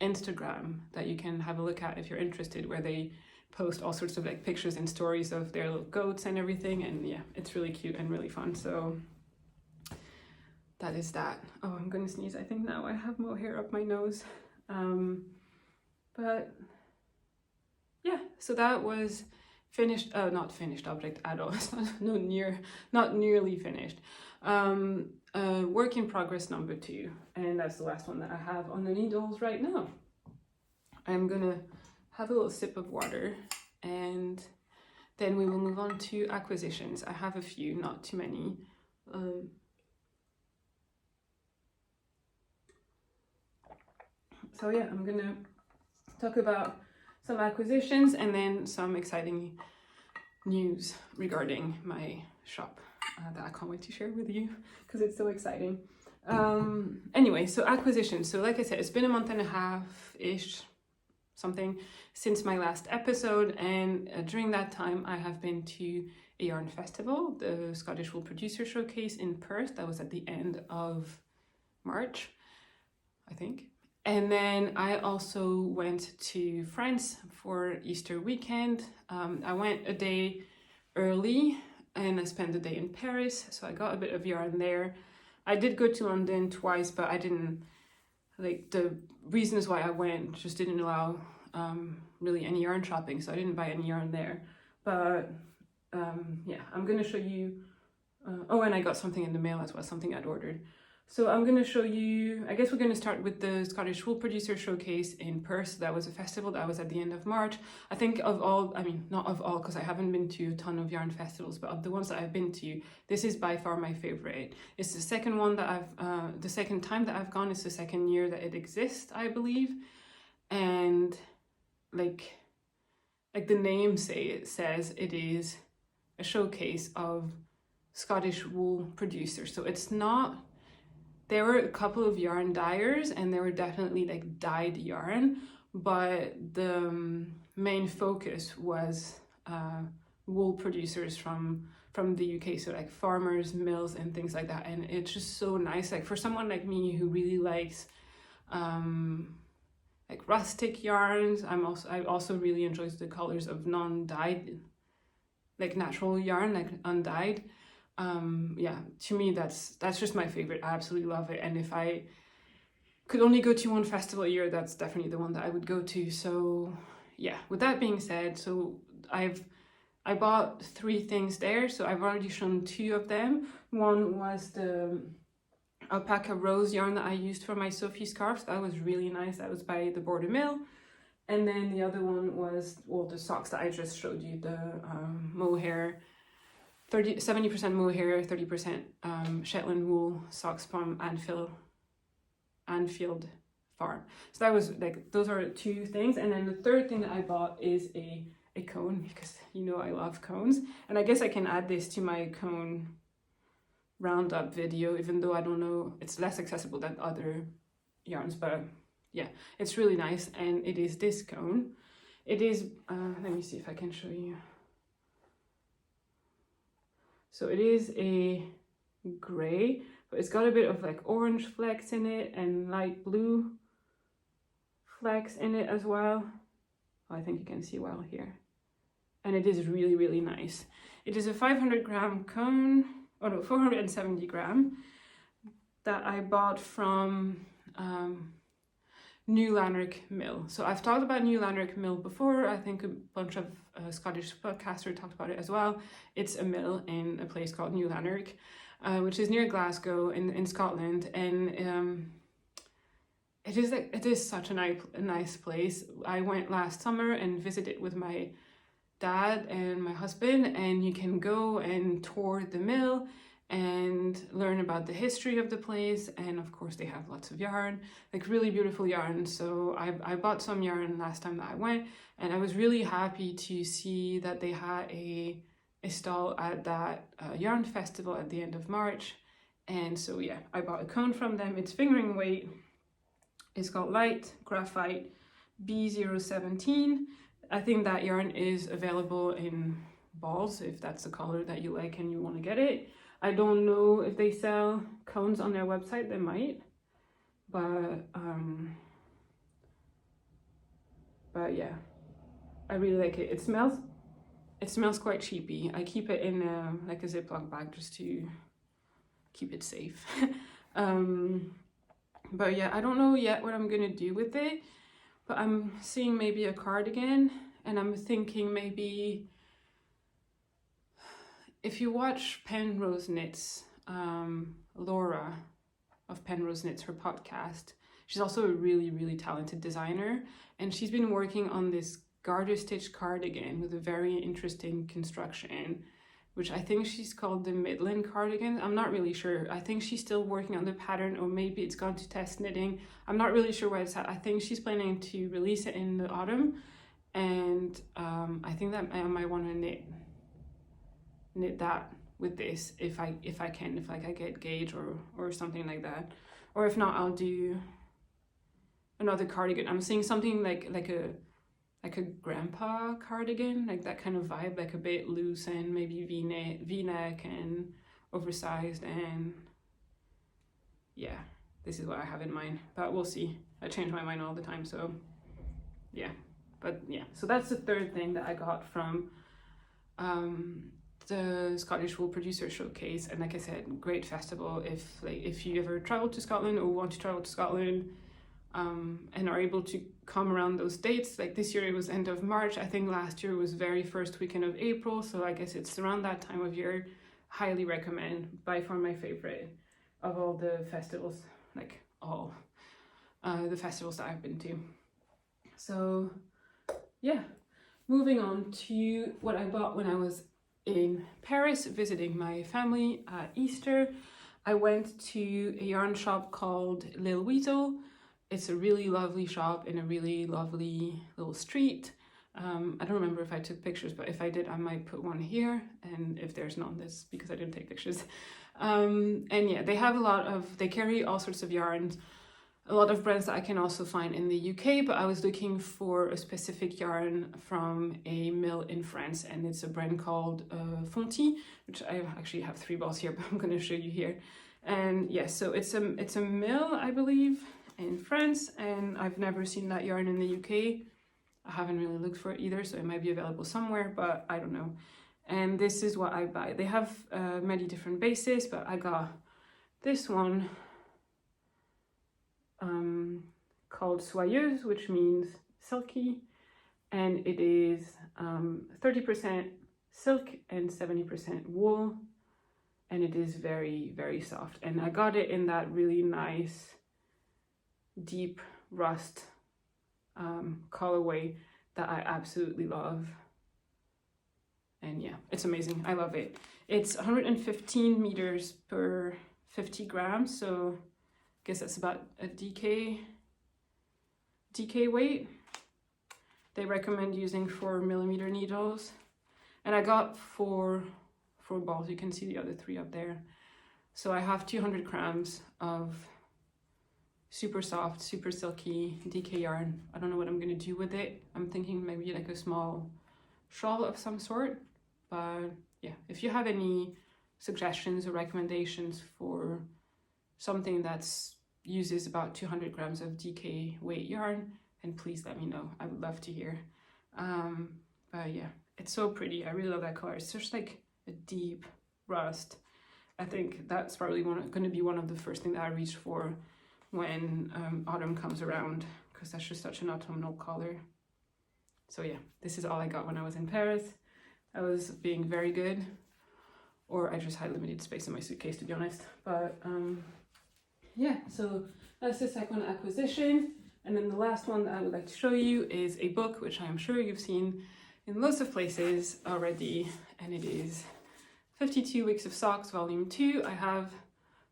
Instagram that you can have a look at if you're interested, where they post all sorts of like pictures and stories of their little goats and everything. And yeah, it's really cute and really fun. So that is that. Oh, I'm gonna sneeze. I think now I have mohair up my nose. But yeah, so that was finished, not finished object at all. It's not nearly finished. Work in progress number 2, and that's the last one that I have on the needles right now. I'm gonna have a little sip of water, and then we will move on to acquisitions. I have a few, not too many. So yeah, I'm gonna talk about some acquisitions and then some exciting news regarding my shop that I can't wait to share with you because it's so exciting. Anyway, so acquisitions. So like I said, it's been a month and a half-ish, something, since my last episode, and during that time I have been to a yarn festival, the Scottish Wool Producer Showcase in Perth. That was at the end of March, I think. And then I also went to France for Easter weekend. I went a day early and I spent the day in Paris, so I got a bit of yarn there. I did go to London twice, but I didn't, like, the reasons why I went just didn't allow really any yarn shopping, so I didn't buy any yarn there. But yeah, I'm gonna show you, oh, and I got something in the mail as well, something I'd ordered. So I'm going to show you, I guess we're going to start with the Scottish Wool Producer Showcase in Perth. That was a festival that was at the end of March. I think of all, I mean, not of all, because I haven't been to a ton of yarn festivals, but of the ones that I've been to, this is by far my favorite. It's the second one that the second time that I've gone. It's the second year that it exists, I believe. And like the name says, it is a showcase of Scottish wool producers. So it's not, there were a couple of yarn dyers and there were definitely like dyed yarn, but the main focus was wool producers from the UK, so like farmers, mills and things like that. And it's just so nice, like for someone like me who really likes like rustic yarns. I also really enjoy the colors of non-dyed, like natural yarn, like undyed. Yeah, to me that's just my favorite. I absolutely love it, and if I could only go to one festival a year, that's definitely the one that I would go to. So yeah, with that being said, so I bought 3 things there. So I've already shown 2 of them. One was the alpaca rose yarn that I used for my Sophie scarf. That was really nice. That was by the Border Mill. And then the other one was, well, the socks that I just showed you, the mohair, 70% mohair, 30% Shetland wool socks from Anfield Farm. So that was like, those are 2 things. And then the third thing that I bought is a cone, because you know I love cones. And I guess I can add this to my cone roundup video, even though I don't know, it's less accessible than other yarns, but yeah, it's really nice. And it is this cone. It is, let me see if I can show you. So it is a gray, but it's got a bit of like orange flecks in it and light blue flecks in it as well. Oh, I think you can see well here. And it is really, really nice. It is a 500 gram cone, oh no, 470 gram that I bought from New Lanark Mill. So I've talked about New Lanark Mill before. I think a bunch of Scottish podcasters talked about it as well. It's a mill in a place called New Lanark, which is near Glasgow in Scotland, and it is such a nice place. I went last summer and visited with my dad and my husband, and you can go and tour the mill and learn about the history of the place. And of course they have lots of yarn, like really beautiful yarn. So I bought some yarn last time that I went, and I was really happy to see that they had a stall at that yarn festival at the end of March. And so yeah, I bought a cone from them. It's fingering weight. It's called Light Graphite B017. I think that yarn is available in balls if that's the color that you like and you want to get it. I don't know if they sell cones on their website. They might, but yeah, I really like it. It smells quite cheapy. I keep it in like a Ziploc bag just to keep it safe. But yeah, I don't know yet what I'm gonna do with it, but I'm seeing maybe a cardigan, and I'm thinking maybe, if you watch Penrose Knits, Laura of Penrose Knits, her podcast, She's also a really, really talented designer, and she's been working on this garter stitch cardigan with a very interesting construction, which I think she's called the Midland cardigan. I'm not really sure. I think she's still working on the pattern, or maybe it's gone to test knitting. I'm not really sure where it's at. I think she's planning to release it in the autumn, and I think that I might want to knit that with this if I can, if like I get gauge or something like that, or if not, I'll do another cardigan. I'm seeing something like a grandpa cardigan, like that kind of vibe, like a bit loose and maybe v-neck and oversized, and yeah, this is what I have in mind, but we'll see. I change my mind all the time, so yeah. But yeah, so that's the third thing that I got from the Scottish Wool Producer Showcase. And like I said, great festival if you ever travel to Scotland or want to travel to Scotland, and are able to come around those dates. Like this year it was end of March. I think last year was very first weekend of April, so I guess it's around that time of year. Highly recommend. By far my favorite of all the festivals, like all the festivals that I've been to. So yeah, moving on to what I bought when I was in Paris visiting my family at Easter. I went to a yarn shop called Lil Weasel. It's a really lovely shop in a really lovely little street. I don't remember if I took pictures, but if I did, I might put one here. And if there's none, this because I didn't take pictures. And yeah, they have they carry all sorts of yarns, a lot of brands that I can also find in the UK, but I was looking for a specific yarn from a mill in France, and it's a brand called Ferny, which I actually have 3 balls here, but I'm going to show you here. And yes, so it's a mill, I believe, in France, and I've never seen that yarn in the UK. I haven't really looked for it either, so it might be available somewhere, but I don't know. And this is what I buy. They have many different bases, but I got this one called Soyeuse, which means silky, and it is 30% silk and 70% wool, and it is very, very soft. And I got it in that really nice deep rust colorway that I absolutely love. And yeah, it's amazing. I love it. It's 115 meters per 50 grams, so I guess that's about a DK weight. They recommend using 4mm needles, and I got four balls. You can see the other 3 up there. So I have 200 grams of super soft, super silky DK yarn. I don't know what I'm gonna do with it. I'm thinking maybe like a small shawl of some sort, but yeah, if you have any suggestions or recommendations for something that's uses about 200 grams of DK weight yarn, and please let me know. I would love to hear. But yeah, it's so pretty. I really love that color. It's just like a deep rust. I think that's probably going to be one of the first things that I reach for when autumn comes around, because that's just such an autumnal color. So yeah, this is all I got when I was in Paris. I was being very good, or I just had limited space in my suitcase, to be honest. But yeah, so that's the second acquisition. And then the last one that I would like to show you is a book, which I'm sure you've seen in lots of places already, and it is 52 Weeks of Socks, Volume 2. I have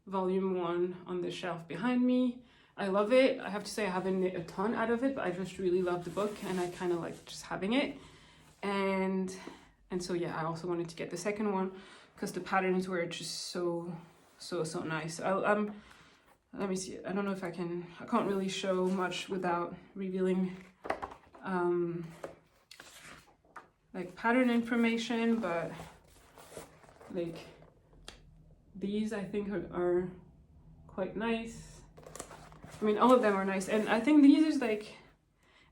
Volume 1 on the shelf behind me. I love it. I have to say I haven't knit a ton out of it, but I just really love the book, and I kind of like just having it. And so yeah, I also wanted to get the second one because the patterns were just so nice. Let me see. I don't know if I can't really show much without revealing like pattern information, but like these I think are quite nice. I mean, all of them are nice, and I think these is like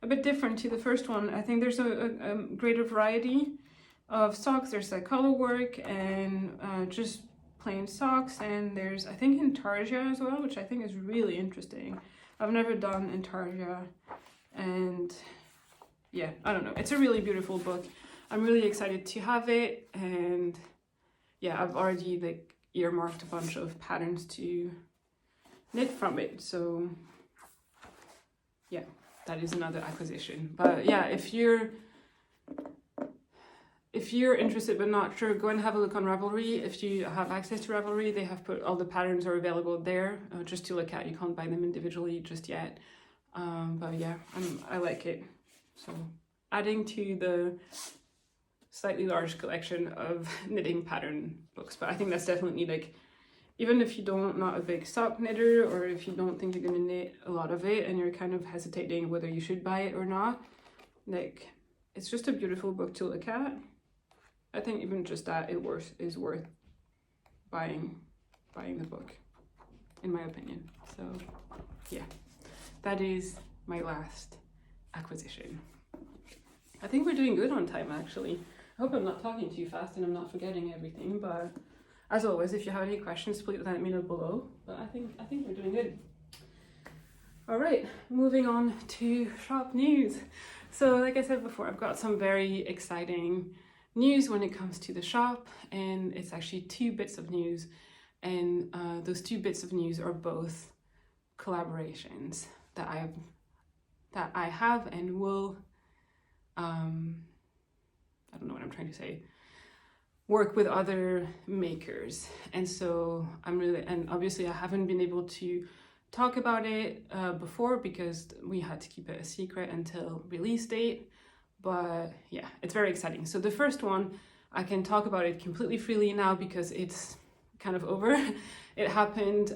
a bit different to the first one. I think there's a greater variety of socks. There's like color work and just plain socks, and there's I think intarsia as well, which I think is really interesting. I've never done intarsia, and yeah, I don't know. It's a really beautiful book. I'm really excited to have it, and yeah, I've already like earmarked a bunch of patterns to knit from it. So yeah, that is another acquisition. But yeah, if you're interested but not sure, go and have a look on Ravelry. If you have access to Ravelry, they have put all the patterns are available there just to look at. You can't buy them individually just yet. But yeah, I like it. So adding to the slightly large collection of knitting pattern books. But I think that's definitely like, even if you not a big sock knitter, or if you don't think you're gonna knit a lot of it and you're kind of hesitating whether you should buy it or not, like, it's just a beautiful book to look at. I think even just that is worth buying the book, in my opinion. So yeah, that is my last acquisition. I think we're doing good on time, actually. I hope I'm not talking too fast and I'm not forgetting everything, but as always, if you have any questions, please let me know below. But I think we're doing good. All right, moving on to shop news. So like I said before, I've got some very exciting news when it comes to the shop, and it's actually 2 bits of news, and those 2 bits of news are both collaborations that I have and will I don't know what I'm trying to say, work with other makers. And so and obviously I haven't been able to talk about it before because we had to keep it a secret until release date. But yeah, it's very exciting. So the first one, I can talk about it completely freely now because it's kind of over. It happened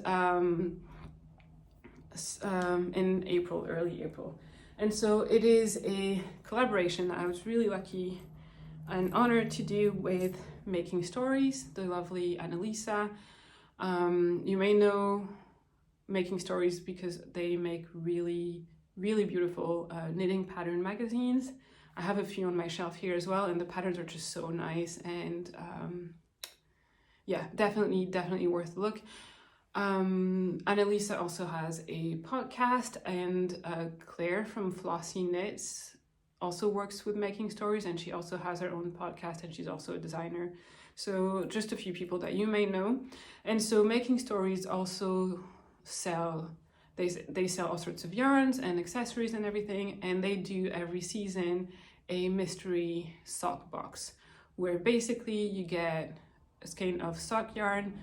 in April, early April. And so it is a collaboration that I was really lucky and honored to do with Making Stories, the lovely Annalisa. You may know Making Stories because they make really, really beautiful knitting pattern magazines. I have a few on my shelf here as well, and the patterns are just so nice, and yeah, definitely worth a look. Annalisa also has a podcast, and Claire from Flossy Knits also works with Making Stories, and she also has her own podcast, and she's also a designer. So just a few people that you may know. And so Making Stories also they sell all sorts of yarns and accessories and everything, and they do every season a mystery sock box where basically you get a skein of sock yarn,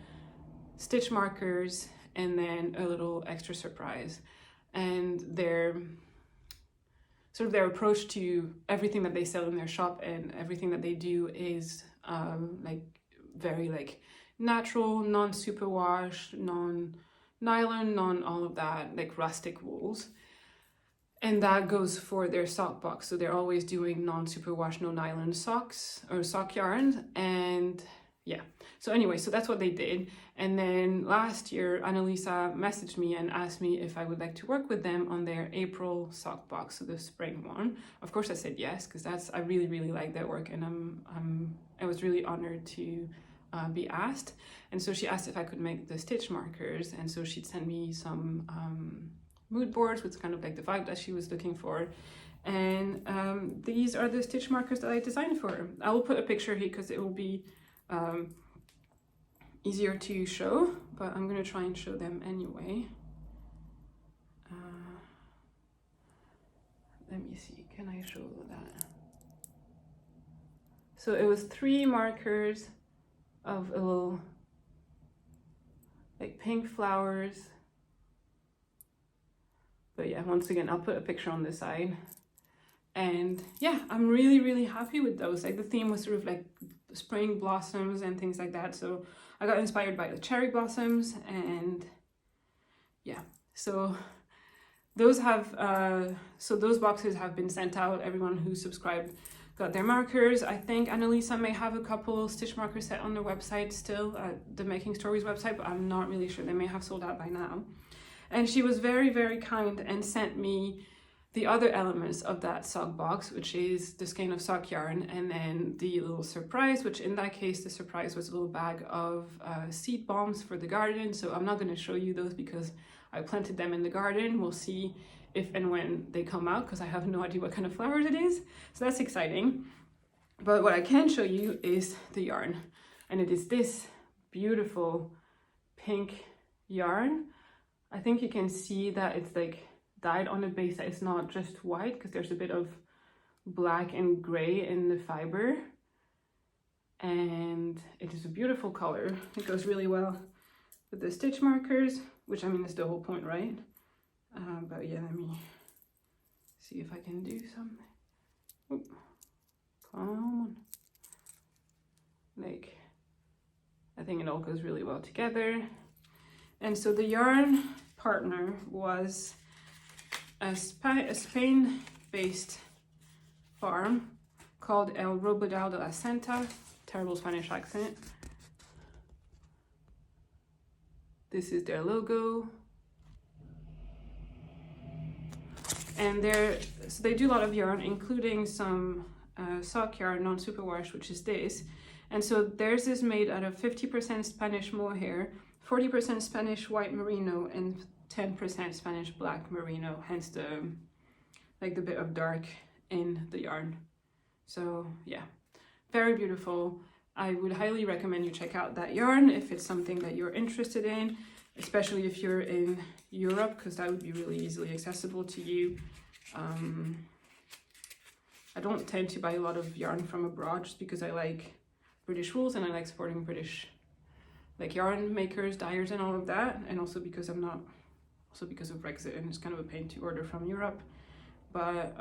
stitch markers, and then a little extra surprise. And their approach to everything that they sell in their shop and everything that they do is like very like natural, non-superwash, non-nylon, non-all of that, like rustic wools. And that goes for their sock box. So they're always doing non-superwash, no nylon socks or sock yarns. And yeah, so anyway, so that's what they did. And then last year, Annalisa messaged me and asked me if I would like to work with them on their April sock box, so the spring one. Of course I said yes, because I really, really like their work, and I was really honored to be asked. And so she asked if I could make the stitch markers, and so she'd send me some mood boards with kind of like the vibe that she was looking for. And these are the stitch markers that I designed for her. I will put a picture here because it will be easier to show, but I'm going to try and show them anyway. Let me see, can I show that? So it was 3 markers of a little like pink flowers. But yeah, once again, I'll put a picture on this side. And yeah, I'm really, really happy with those. Like the theme was sort of like spring blossoms and things like that. So I got inspired by the cherry blossoms, and yeah, so those those boxes have been sent out. Everyone who subscribed got their markers. I think Annalisa may have a couple stitch markers set on their website still, the Making Stories website, but I'm not really sure. They may have sold out by now. And she was very, very kind and sent me the other elements of that sock box, which is the skein of sock yarn, and then the little surprise, which in that case, the surprise was a little bag of seed bombs for the garden. So I'm not going to show you those because I planted them in the garden. We'll see if and when they come out, because I have no idea what kind of flowers it is. So that's exciting. But what I can show you is the yarn, and it is this beautiful pink yarn. I think you can see that it's like dyed on a base that is not just white, because there's a bit of black and gray in the fiber, and it is a beautiful color. It goes really well with the stitch markers, which I mean is the whole point, right? But yeah, let me see if I can do something. Oop. Come on. Like, I think it all goes really well together. And so the yarn partner was a Spain-based farm called El Robledal de la Santa. Terrible Spanish accent. This is their logo. And so they do a lot of yarn, including some sock yarn, non-superwash, which is this. And so theirs is made out of 50% Spanish mohair, 40% Spanish white merino, and 10% Spanish black merino, hence the bit of dark in the yarn. So yeah, very beautiful. I would highly recommend you check out that yarn if it's something that you're interested in, especially if you're in Europe, because that would be really easily accessible to you. I don't tend to buy a lot of yarn from abroad just because I like British wools and I like supporting British yarn makers, dyers and all of that, and also because of Brexit, and it's kind of a pain to order from Europe. But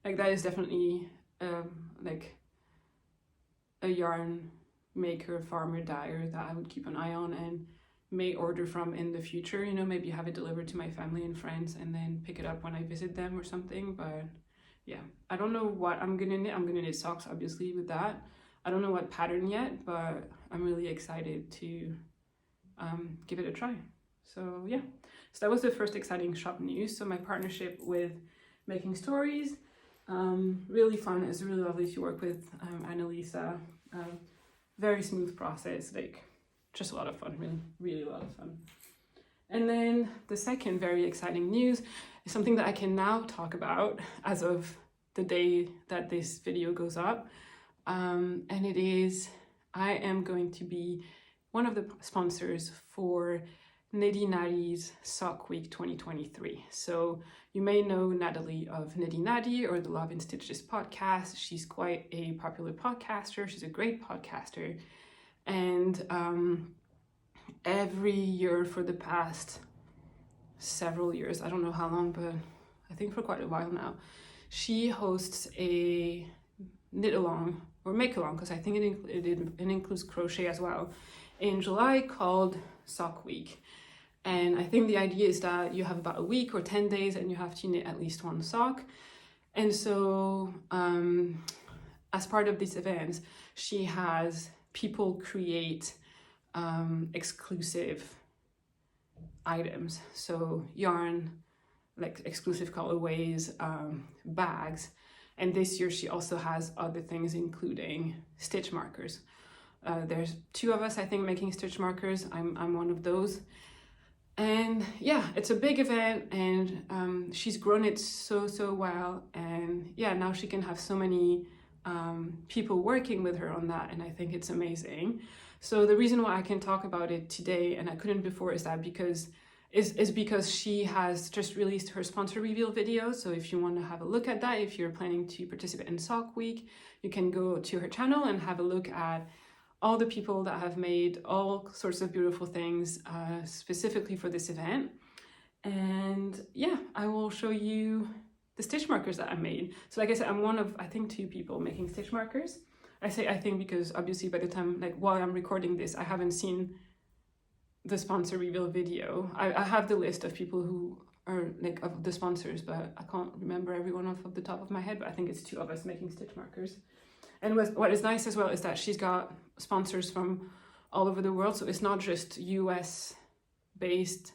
that is definitely a yarn maker, farmer, dyer that I would keep an eye on and may order from in the future. You know, maybe have it delivered to my family and friends and then pick it up when I visit them or something. But yeah, I don't know what I'm gonna knit. I'm gonna knit socks obviously with that. I don't know what pattern yet, but I'm really excited to give it a try. So yeah, so that was the first exciting shop news. So my partnership with Making Stories, really fun. It's really lovely to work with Annalisa. Very smooth process, just a lot of fun, really a lot of fun. And then the second very exciting news is something that I can now talk about as of the day that this video goes up. And it is, I am going to be one of the sponsors for Knitty Natty's Sock Week 2023. So you may know Natalie of Knitty Natty or the Love and Stitches podcast. She's quite a popular podcaster. She's a great podcaster. And every year for the past several years, I don't know how long, but I think for quite a while now, she hosts a knit along or make along, because I think it includes crochet as well, in July, called Sock Week. And I think the idea is that you have about a week or 10 days and you have to knit at least one sock. And so as part of this event, she has people create exclusive items. So yarn, exclusive colorways, bags. And this year she also has other things, including stitch markers. There's 2 of us, I think, making stitch markers. I'm one of those. And yeah, it's a big event, and she's grown it so well. And yeah, now she can have so many people working with her on that, and I think it's amazing. So the reason why I can talk about it today and I couldn't before is because she has just released her sponsor reveal video. So if you want to have a look at that, if you're planning to participate in Sock Week, you can go to her channel and have a look at all the people that have made all sorts of beautiful things specifically for this event. And yeah, I will show you the stitch markers that I made. So like I said, I'm one of, I think, 2 people making stitch markers. I say I think because obviously by the time, while I'm recording this, I haven't seen the sponsor reveal video. I have the list of people who are of the sponsors, but I can't remember everyone off the top of my head, but I think it's 2 of us making stitch markers. And what is nice as well is that she's got sponsors from all over the world. So it's not just US based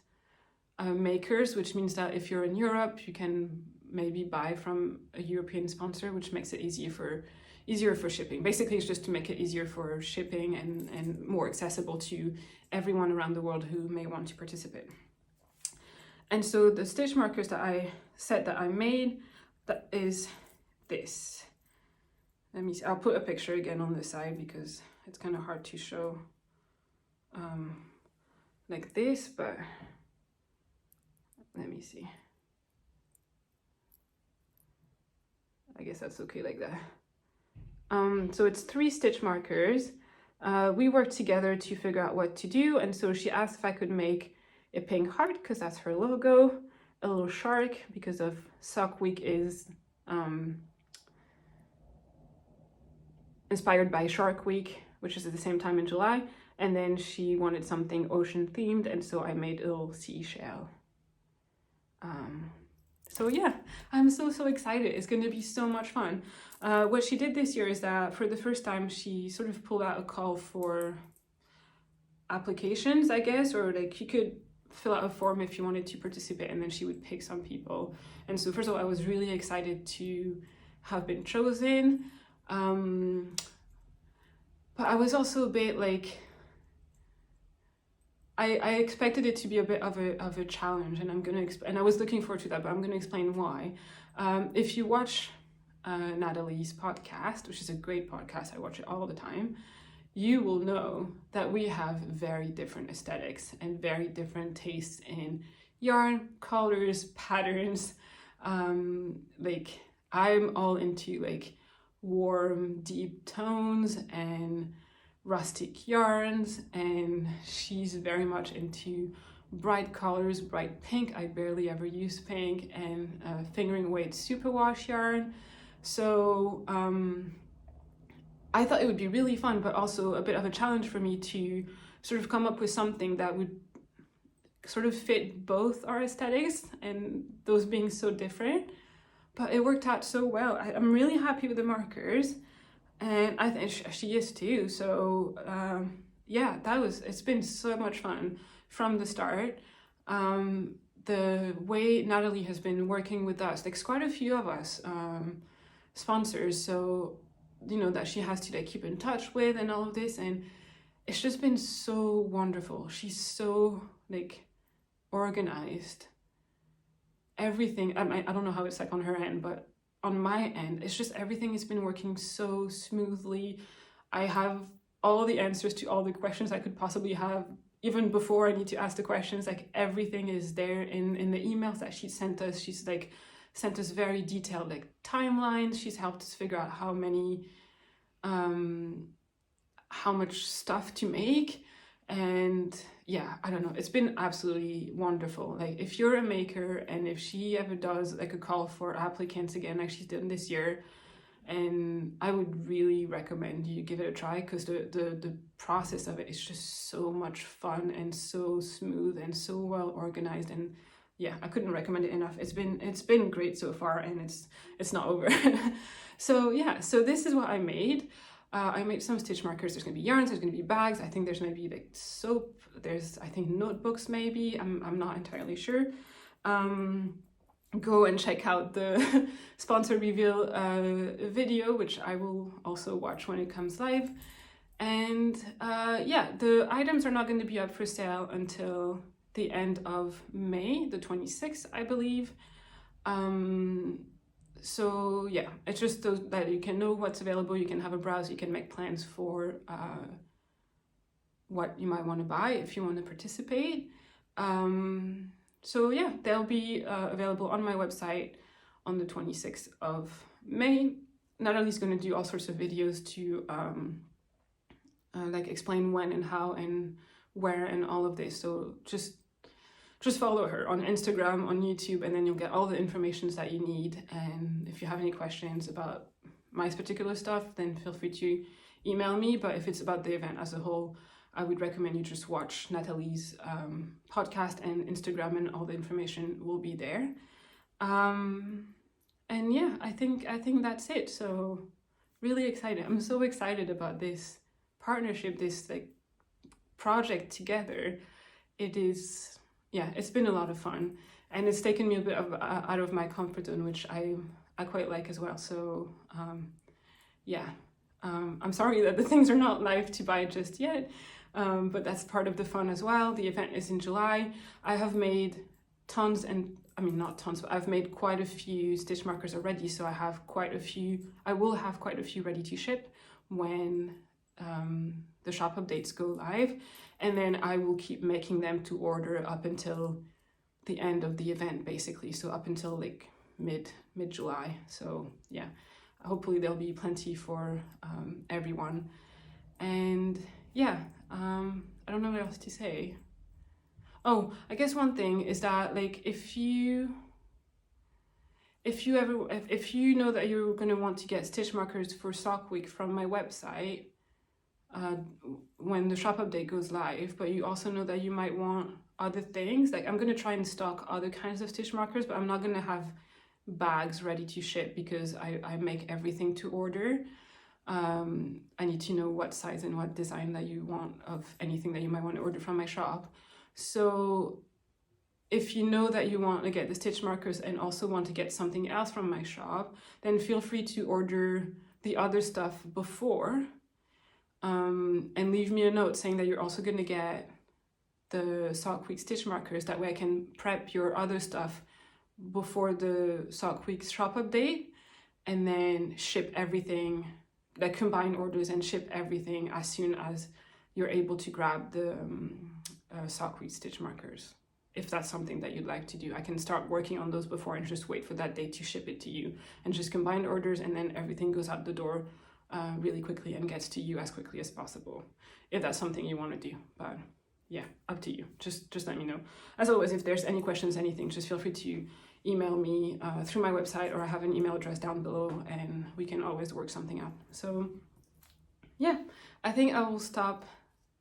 makers, which means that if you're in Europe, you can maybe buy from a European sponsor, which makes it easier for shipping. Basically, it's just to make it easier for shipping and more accessible to everyone around the world who may want to participate. And so the stitch markers that I made, that is this. Let me see. I'll put a picture again on the side because it's kind of hard to show like this, but let me see. I guess that's okay like that. So it's 3 stitch markers. We worked together to figure out what to do, and so she asked if I could make a pink heart because that's her logo, a little shark because of Sock Week is inspired by Shark Week, which is at the same time in July, and then she wanted something ocean themed, and so I made a little seashell. So yeah, I'm so excited. It's going to be so much fun. What she did this year is that for the first time, she sort of pulled out a call for applications, I guess, or like you could fill out a form if you wanted to participate, and then she would pick some people. And so first of all, I was really excited to have been chosen. But I was also a bit like, I expected it to be a bit of a challenge, and and I was looking forward to that, but I'm gonna explain why. If you watch Natalie's podcast, which is a great podcast, I watch it all the time, you will know that we have very different aesthetics and very different tastes in yarn, colors, patterns. Like I'm all into like warm, deep tones and rustic yarns, and she's very much into bright colors, bright pink. I barely ever use pink, and fingering weight superwash yarn. So I thought it would be really fun, but also a bit of a challenge for me to sort of come up with something that would sort of fit both our aesthetics and those being so different. But it worked out so well. I'm really happy with the markers, and I think she is too. So yeah, it's been so much fun from the start. The way Natalie has been working with us, like quite a few of us sponsors, so you know, that she has to like keep in touch with and all of this, and it's just been so wonderful. She's so like organized. Everything, I don't know how it's like on her end, but on my end, it's just everything has been working so smoothly. I have all the answers to all the questions I could possibly have, even before I need to ask the questions. Like everything is there in the emails that she sent us. She's like sent us very detailed like timelines. She's helped us figure out how much stuff to make. And yeah, I don't know, it's been absolutely wonderful. Like if you're a maker, and if she ever does like a call for applicants again, like she's done this year, and I would really recommend you give it a try, because the process of it is just so much fun and so smooth and so well organized. And yeah, I couldn't recommend it enough. It's been great so far, and it's not over. So yeah, so this is what I made. I made some stitch markers. There's gonna be yarns, there's gonna be bags. I think there's maybe like soap. There's, I think, notebooks maybe. I'm not entirely sure. Go and check out the sponsor reveal video, which I will also watch when it comes live. And yeah, the items are not going to be up for sale until the end of May, the 26th, I believe. So yeah, it's just that you can know what's available, you can have a browse, you can make plans for what you might want to buy if you want to participate. So yeah, they'll be available on my website on the 26th of May. Natalie's going to do all sorts of videos to like explain when and how and where and all of this. So just follow her on Instagram, on YouTube, and then you'll get all the information that you need. And if you have any questions about my particular stuff, then feel free to email me. But if it's about the event as a whole, I would recommend you just watch Natalie's podcast and Instagram, and all the information will be there. And yeah, I think that's it. So really excited. I'm so excited about this partnership, this like project together. It is, yeah, it's been a lot of fun, and it's taken me a bit of out of my comfort zone, which I quite like as well. So yeah, I'm sorry that the things are not live to buy just yet, but that's part of the fun as well. The event is in July. I have made tons, and I mean not tons, but I've made quite a few stitch markers already, so I will have quite a few ready to ship when the shop updates go live, and then I will keep making them to order up until the end of the event basically, so up until like mid-July. So yeah, hopefully there'll be plenty for everyone. And yeah, I don't know what else to say. Oh, I guess one thing is that like if you know that you're going to want to get stitch markers for Sock Week from my website when the shop update goes live, but you also know that you might want other things, like I'm going to try and stock other kinds of stitch markers, but I'm not going to have bags ready to ship because I make everything to order. I need to know what size and what design that you want of anything that you might want to order from my shop. So if you know that you want to get the stitch markers and also want to get something else from my shop, then feel free to order the other stuff before, and leave me a note saying that you're also going to get the Sock Week stitch markers. That way I can prep your other stuff before the Sock Week shop update, and then ship everything, like combine orders and ship everything as soon as you're able to grab the Sock Week stitch markers. If that's something that you'd like to do, I can start working on those before and just wait for that date to ship it to you, and just combine orders, and then everything goes out the door really quickly and gets to you as quickly as possible, if that's something you want to do. But yeah, up to you. Just let me know. As always, if there's any questions, anything, just feel free to email me through my website, or I have an email address down below, and we can always work something out. So yeah, I think I will stop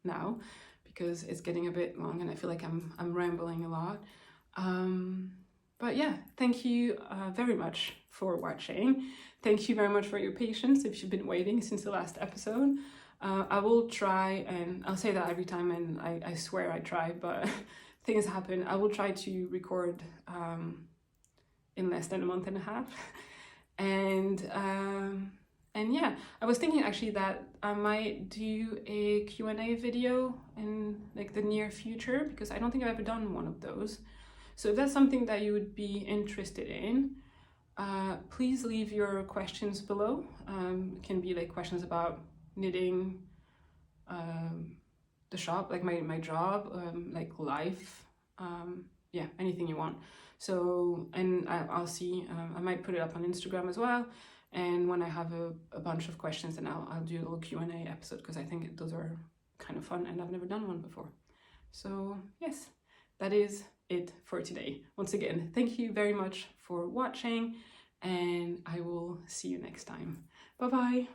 now because it's getting a bit long and I feel like I'm rambling a lot. But yeah, thank you very much for watching. Thank you very much for your patience if you've been waiting since the last episode. I will try, and I'll say that every time, and I swear I try, but things happen. I will try to record in less than a month and a half. And yeah, I was thinking actually that I might do a Q&A video in like the near future, because I don't think I've ever done one of those. So if that's something that you would be interested in, please leave your questions below. It can be like questions about knitting, the shop, like my job, like life, yeah, anything you want. So, and I'll see, I might put it up on Instagram as well. And when I have a bunch of questions, then I'll do a little Q&A episode, because I think those are kind of fun and I've never done one before. So yes, that is it for today. Once again, thank you very much for watching, and I will see you next time. Bye bye.